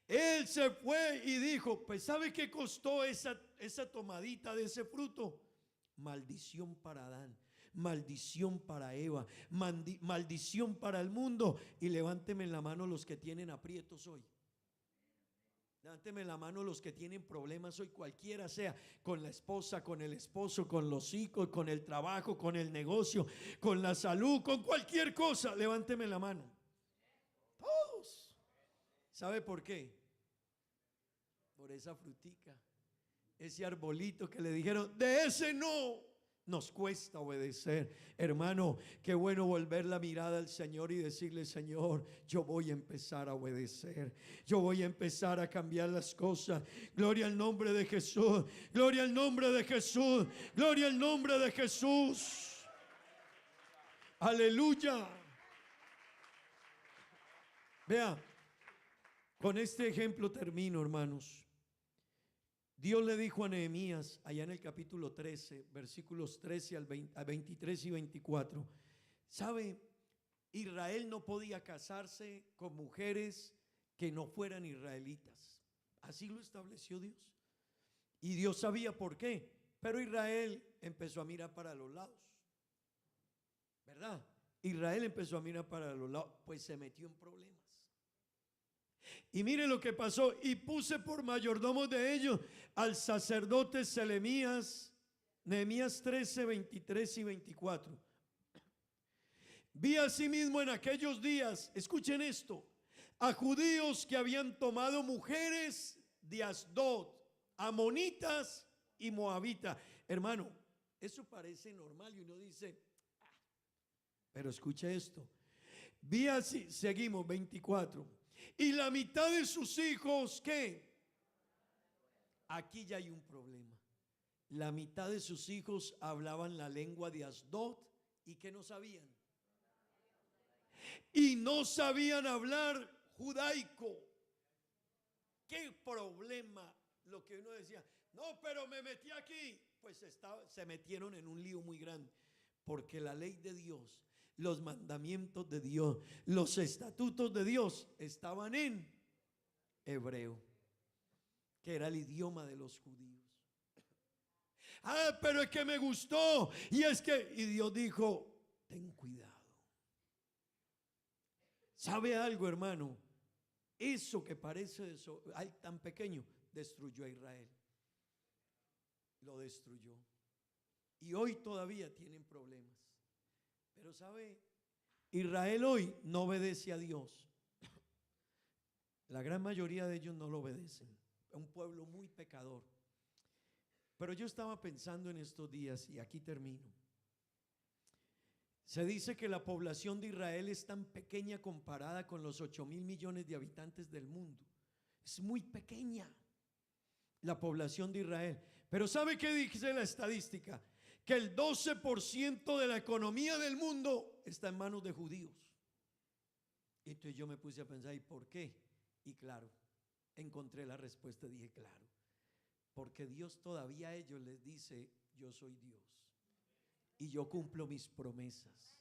Él se fue y dijo, pues ¿sabe qué costó esa tomadita de ese fruto? Maldición para Adán, maldición para Eva, maldición para el mundo. Y levánteme la mano los que tienen aprietos hoy. Levánteme la mano los que tienen problemas hoy, cualquiera sea, con la esposa, con el esposo, con los hijos, con el trabajo, con el negocio, con la salud, con cualquier cosa. Levánteme la mano. Todos. ¿Sabe por qué? Por esa frutica, ese arbolito que le dijeron, de ese no. Nos cuesta obedecer, hermano. Qué bueno volver la mirada al Señor y decirle, Señor, yo voy a empezar a obedecer, yo voy a empezar a cambiar las cosas. Gloria al nombre de Jesús, gloria al nombre de Jesús, gloria al nombre de Jesús. Aleluya. Vea, con este ejemplo termino, hermanos. Dios le dijo a Nehemías, allá en el capítulo 13, versículos 13 a 23 y 24, ¿sabe? Israel no podía casarse con mujeres que no fueran israelitas. Así lo estableció Dios. Y Dios sabía por qué, pero Israel empezó a mirar para los lados, ¿verdad? Israel empezó a mirar para los lados, pues se metió en problemas. Y mire lo que pasó, y puse por mayordomos de ellos al sacerdote Selemías. Nehemías 13, 23 y 24. Vi asimismo en aquellos días, escuchen esto, a judíos que habían tomado mujeres de Asdod, amonitas y moabitas. Hermano, eso parece normal y uno dice, pero escuche esto. Vi así, seguimos 24. Y la mitad de sus hijos, ¿qué? Aquí ya hay un problema. La mitad de sus hijos hablaban la lengua de Asdod y que no sabían. Y no sabían hablar judaico. ¿Qué problema? Lo que uno decía, no, pero me metí aquí. Pues se metieron en un lío muy grande. Porque la ley de Dios, los mandamientos de Dios, los estatutos de Dios estaban en hebreo, que era el idioma de los judíos. Pero es que me gustó. Y Dios dijo, ten cuidado. ¿Sabe algo, hermano? Eso que parece tan pequeño, destruyó a Israel. Lo destruyó. Y hoy todavía tienen problemas. Pero ¿sabe? Israel hoy no obedece a Dios. La gran mayoría de ellos no lo obedecen. Es un pueblo muy pecador. Pero yo estaba pensando en estos días, y aquí termino. Se dice que la población de Israel es tan pequeña comparada con los 8.000 millones de habitantes del mundo. Es muy pequeña la población de Israel. Pero ¿sabe qué dice la estadística? Que el 12% de la economía del mundo está en manos de judíos. Entonces yo me puse a pensar, ¿y por qué? Y claro, encontré la respuesta, dije, claro, porque Dios todavía a ellos les dice, yo soy Dios y yo cumplo mis promesas.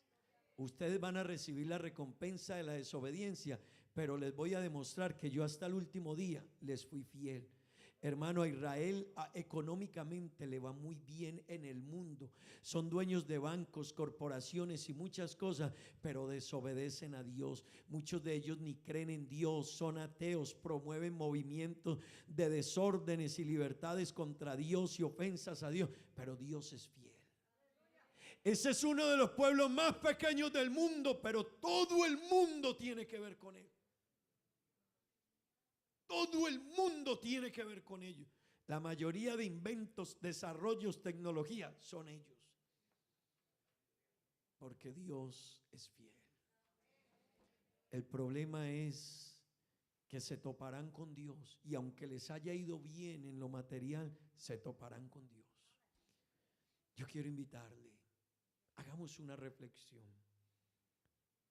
Ustedes van a recibir la recompensa de la desobediencia, pero les voy a demostrar que yo hasta el último día les fui fiel. Hermano, a Israel económicamente le va muy bien en el mundo. Son dueños de bancos, corporaciones y muchas cosas, pero desobedecen a Dios. Muchos de ellos ni creen en Dios, son ateos, promueven movimientos de desórdenes y libertades contra Dios y ofensas a Dios, pero Dios es fiel. Ese es uno de los pueblos más pequeños del mundo, pero todo el mundo tiene que ver con él. Todo el mundo tiene que ver con ellos. La mayoría de inventos, desarrollos, tecnología son ellos. Porque Dios es fiel. El problema es que se toparán con Dios y aunque les haya ido bien en lo material, se toparán con Dios. Yo quiero invitarle, hagamos una reflexión.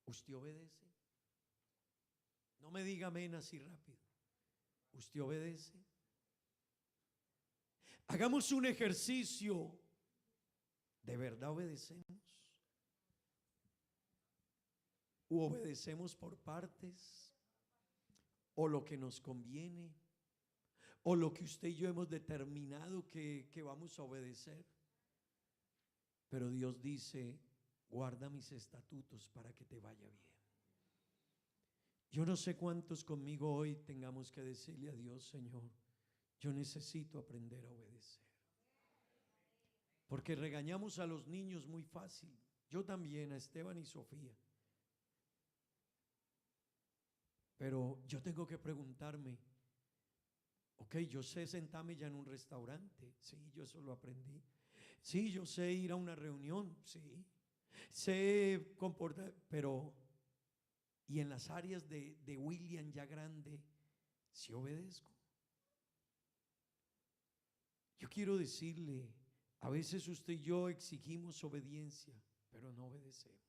¿Usted obedece? No me diga amén así rápido. ¿Usted obedece? Hagamos un ejercicio. ¿De verdad obedecemos? ¿O obedecemos por partes? ¿O lo que nos conviene? ¿O lo que usted y yo hemos determinado que vamos a obedecer? Pero Dios dice, guarda mis estatutos para que te vaya bien. Yo no sé cuántos conmigo hoy tengamos que decirle a Dios, Señor, yo necesito aprender a obedecer. Porque regañamos a los niños muy fácil. Yo también, a Esteban y Sofía. Pero yo tengo que preguntarme, ok, yo sé sentarme ya en un restaurante. Sí, yo eso lo aprendí. Sí, yo sé ir a una reunión. Sí, sé comportar, pero... Y en las áreas de William ya grande, ¿sí obedezco? Yo quiero decirle, a veces usted y yo exigimos obediencia, pero no obedecemos.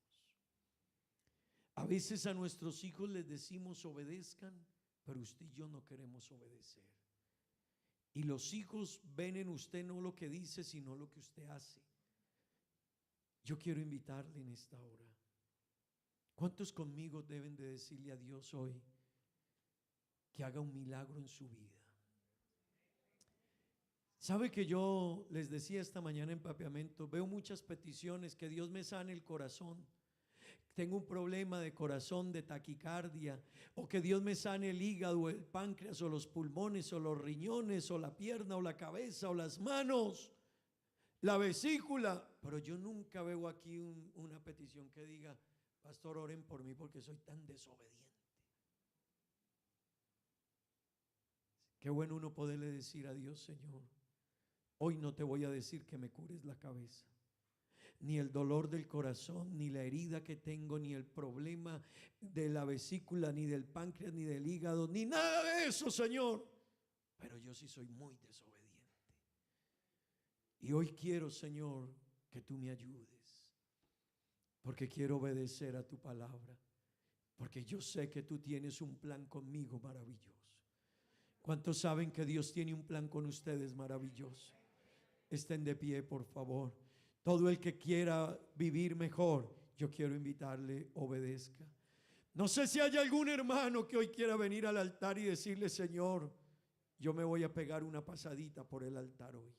A veces a nuestros hijos les decimos obedezcan, pero usted y yo no queremos obedecer. Y los hijos ven en usted no lo que dice, sino lo que usted hace. Yo quiero invitarle en esta hora. ¿Cuántos conmigo deben de decirle a Dios hoy que haga un milagro en su vida? ¿Sabe que yo les decía esta mañana en Papiamento, veo muchas peticiones, que Dios me sane el corazón? Tengo un problema de corazón, de taquicardia, o que Dios me sane el hígado, o el páncreas, o los pulmones, o los riñones, o la pierna, o la cabeza, o las manos, la vesícula. Pero yo nunca veo aquí una petición que diga, pastor, oren por mí porque soy tan desobediente. Qué bueno uno poderle decir a Dios, Señor, hoy no te voy a decir que me cures la cabeza, ni el dolor del corazón, ni la herida que tengo, ni el problema de la vesícula, ni del páncreas, ni del hígado, ni nada de eso, Señor. Pero yo sí soy muy desobediente. Y hoy quiero, Señor, que tú me ayudes. Porque quiero obedecer a tu palabra. Porque yo sé que tú tienes un plan conmigo maravilloso. ¿Cuántos saben que Dios tiene un plan con ustedes maravilloso? Estén de pie, por favor. Todo el que quiera vivir mejor, yo quiero invitarle, obedezca. No sé si hay algún hermano que hoy quiera venir al altar y decirle, Señor, yo me voy a pegar una pasadita por el altar hoy.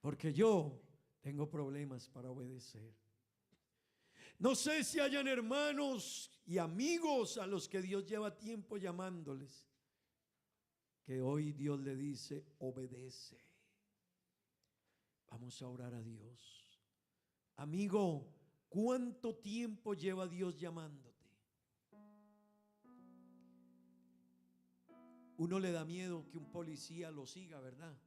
Porque yo tengo problemas para obedecer. No sé si hayan hermanos y amigos a los que Dios lleva tiempo llamándoles, que hoy Dios le dice, obedece. Vamos a orar a Dios. Amigo, ¿cuánto tiempo lleva Dios llamándote? Uno le da miedo que un policía lo siga, ¿verdad?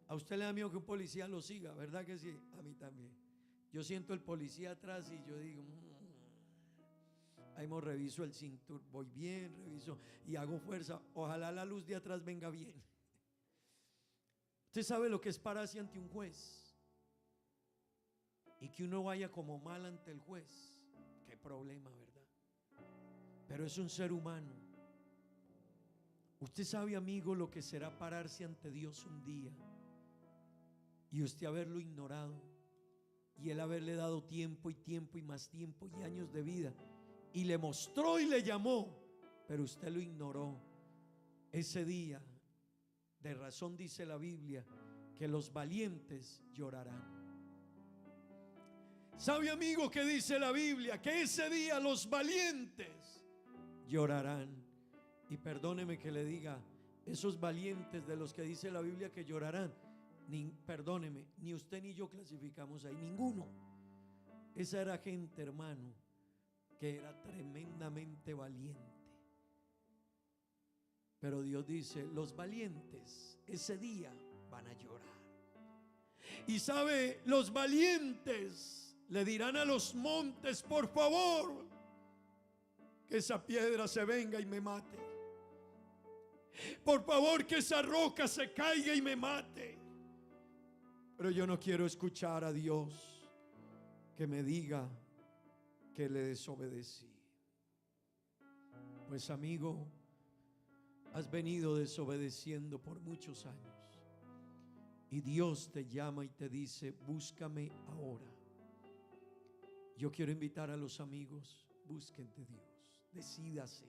A usted le da miedo que un policía lo siga, ¿verdad que sí? A mí también. Yo siento el policía atrás y yo digo, ahí me reviso el cinturón, voy bien, reviso y hago fuerza. Ojalá la luz de atrás venga bien. Usted sabe lo que es pararse ante un juez y que uno vaya como mal ante el juez. Qué problema, ¿verdad? Pero es un ser humano. Usted sabe, amigo, lo que será pararse ante Dios un día y usted haberlo ignorado y Él haberle dado tiempo y tiempo y más tiempo y años de vida y le mostró y le llamó, pero usted lo ignoró. ese día, de razón dice la Biblia, que los valientes llorarán. ¿Sabe, amigo, que dice la Biblia? Que ese día los valientes llorarán. Y perdóneme que le diga, esos valientes de los que dice la Biblia que llorarán, perdóneme, ni usted ni yo clasificamos ahí, ninguno. Esa era gente, hermano, que era tremendamente valiente. Pero Dios dice, los valientes ese día van a llorar. Y sabe, los valientes le dirán a los montes, por favor, que esa piedra se venga y me mate. Por favor, que esa roca se caiga y me mate. Pero yo no quiero escuchar a Dios que me diga que le desobedecí. Pues, amigo, has venido desobedeciendo por muchos años. Y Dios te llama y te dice, búscame ahora. Yo quiero invitar a los amigos, busquen de Dios. Decídase.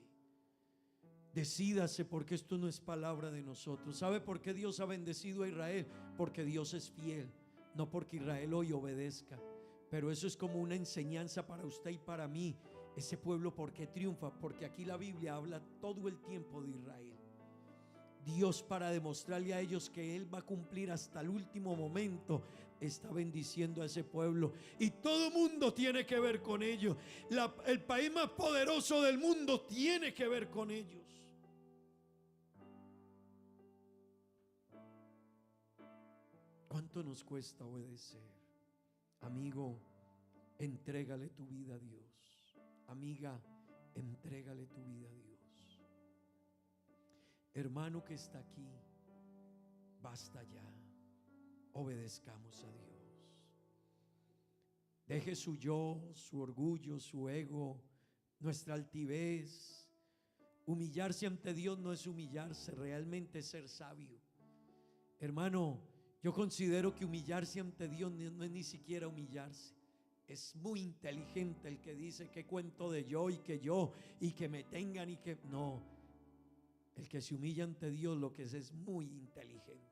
Decídase, porque esto no es palabra de nosotros. ¿Sabe por qué Dios ha bendecido a Israel? Porque Dios es fiel, no porque Israel hoy obedezca. Pero eso es como una enseñanza para usted y para mí. Ese pueblo, ¿por qué triunfa? Porque aquí la Biblia habla todo el tiempo de Israel. Dios, para demostrarle a ellos que Él va a cumplir hasta el último momento, está bendiciendo a ese pueblo. Y todo mundo tiene que ver con ellos. El país más poderoso del mundo tiene que ver con ellos. ¿Cuánto nos cuesta obedecer? Amigo, entrégale tu vida a Dios. Amiga, entrégale tu vida a Dios. Hermano que está aquí, basta ya. Obedezcamos a Dios. Deje su yo, su orgullo, su ego, nuestra altivez. Humillarse ante Dios no es humillarse, realmente es ser sabio. Hermano, yo considero que humillarse ante Dios no es ni siquiera humillarse. Es muy inteligente el que dice que cuento de yo y que me tengan y que no. El que se humilla ante Dios lo que es muy inteligente.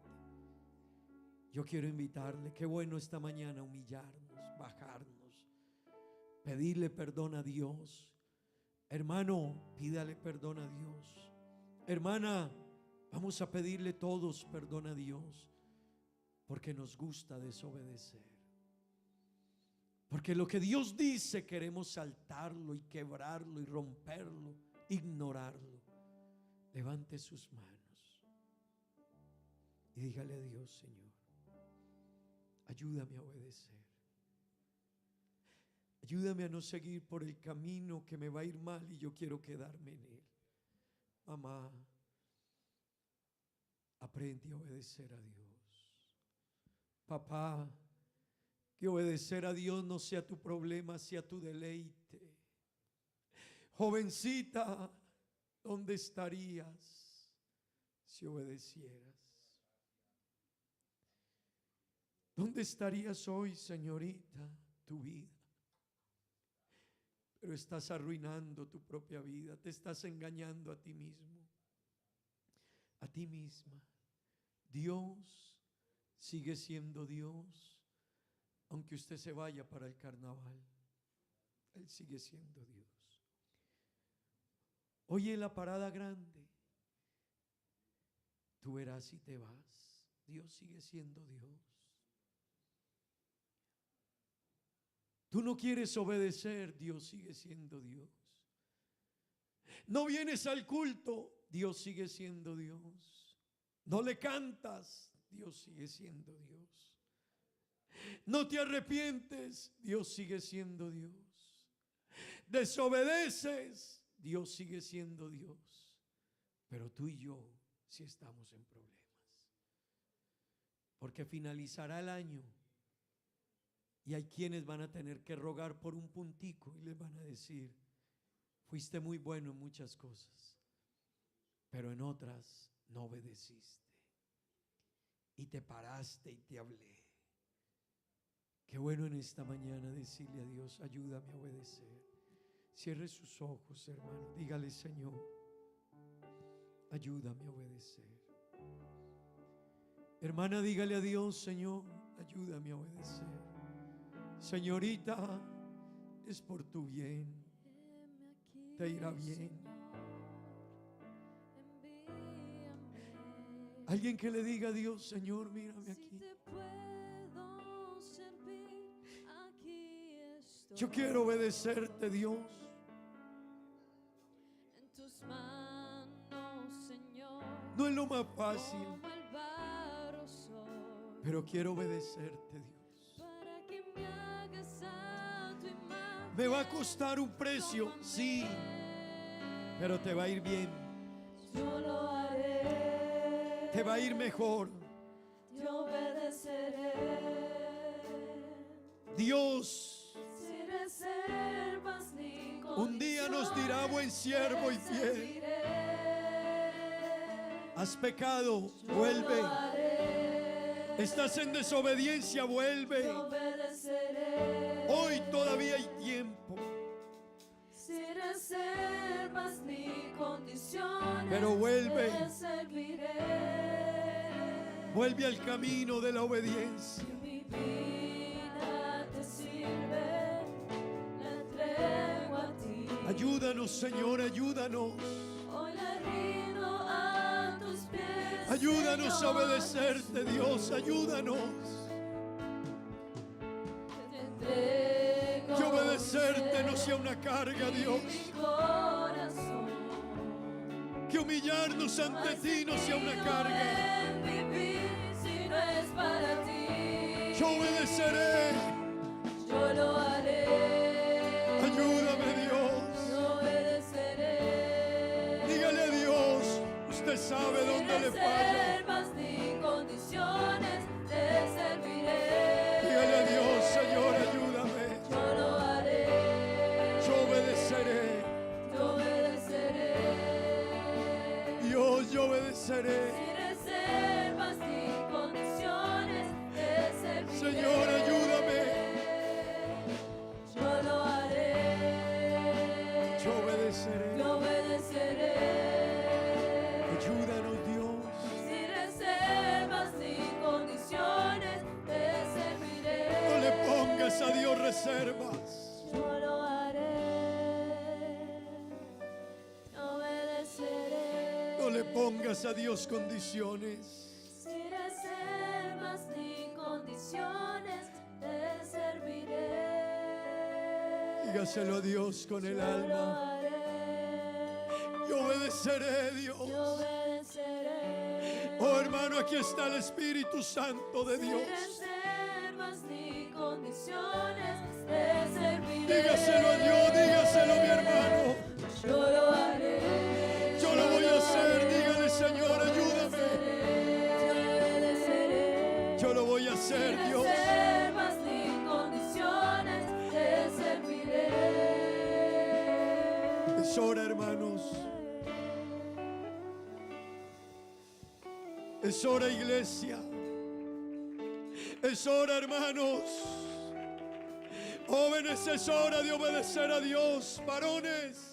Yo quiero invitarle, qué bueno esta mañana humillarnos, bajarnos, pedirle perdón a Dios. Hermano, pídale perdón a Dios. Hermana, vamos a pedirle todos perdón a Dios, porque nos gusta desobedecer. Porque lo que Dios dice queremos saltarlo y quebrarlo y romperlo, ignorarlo. Levante sus manos y dígale a Dios, Señor, ayúdame a obedecer. Ayúdame a no seguir por el camino que me va a ir mal y yo quiero quedarme en él. Mamá, aprende a obedecer a Dios. Papá, que obedecer a Dios no sea tu problema, sea tu deleite. Jovencita, ¿dónde estarías si obedecieras? ¿Dónde estarías hoy, señorita, tu vida? Pero estás arruinando tu propia vida, te estás engañando a ti mismo, a ti misma. Dios sigue siendo Dios, aunque usted se vaya para el carnaval. Él sigue siendo Dios. Hoy en la parada grande, tú verás si te vas. Dios sigue siendo Dios. Tú no quieres obedecer, Dios sigue siendo Dios. No vienes al culto, Dios sigue siendo Dios. No le cantas, Dios sigue siendo Dios. No te arrepientes, Dios sigue siendo Dios. Desobedeces, Dios sigue siendo Dios. Pero tú y yo sí estamos en problemas. Porque finalizará el año y hay quienes van a tener que rogar por un puntico y les van a decir: fuiste muy bueno en muchas cosas, pero en otras no obedeciste. Y te paraste y te hablé. Qué bueno en esta mañana decirle a Dios: ayúdame a obedecer. Cierre sus ojos, hermano. Dígale: Señor, ayúdame a obedecer. Hermana, dígale a Dios: Señor, ayúdame a obedecer. Señorita, es por tu bien, te irá bien. Alguien que le diga a Dios: Señor, mírame aquí. Yo quiero obedecerte, Dios. En tus manos, Señor, No es lo más fácil, como el barro soy, pero quiero obedecerte, Dios. para que me hagas a tu imagen. Me va a costar un precio, sí, pero te va a ir bien, Yo lo haré, te va a ir mejor. te obedeceré. Dios Sin reservas ni un día nos dirá: buen siervo y fiel, condiciones, has pecado, vuelve. Estás en desobediencia, vuelve. te obedeceré. Hoy todavía hay tiempo, Sin reservas ni condiciones, pero vuelve. te serviré. Vuelve al camino de la obediencia. Mi vida te sirve, la entrego a ti. Ayúdanos, Señor, ayúdanos. Hoy la rindo a tus pies. Ayúdanos a Señor obedecerte, Dios, ayúdanos. Te entrego Que obedecerte mi no sea una carga, ser y Dios. mi corazón. Que humillarnos ante ti no sea una carga. Vivir si no es para ti. Yo obedeceré. Yo lo haré. Ayúdame, Dios. Yo obedeceré. Dígale a Dios, usted sabe dónde le Sin falla. reservas ni condiciones, te serviré. Dígale a Dios: Señor, ayúdame. Yo lo haré. Yo obedeceré. Yo obedeceré. Dios, yo obedeceré. Sin reservas ni condiciones, te serviré. Señor, ayúdame. Yo lo haré. Yo obedeceré. Yo obedeceré. Ayúdanos, Dios. Sin reservas ni condiciones, te serviré. No le pongas a Dios reservas. Yo lo haré. Obedeceré. No le pongas a Dios condiciones. Sin reservas ni condiciones, te serviré. Dígaselo a Dios con el Yo lo alma. haré. Yo obedeceré, Yo Dios. obedeceré. Oh, hermano, aquí está el Espíritu Santo de Dios. Sin reservas ni condiciones, te serviré. Dígaselo a Dios, dígaselo, mi hermano. Yo lo haré. Yo lo voy a hacer. Dígale: Señor, ayúdame. Yo obedeceré. Yo lo voy a hacer, Sin Dios. reservas ni condiciones, te serviré. Es hora, hermanos. Es hora, iglesia. Es hora, hermanos. Jóvenes, es hora de obedecer a Dios. Varones,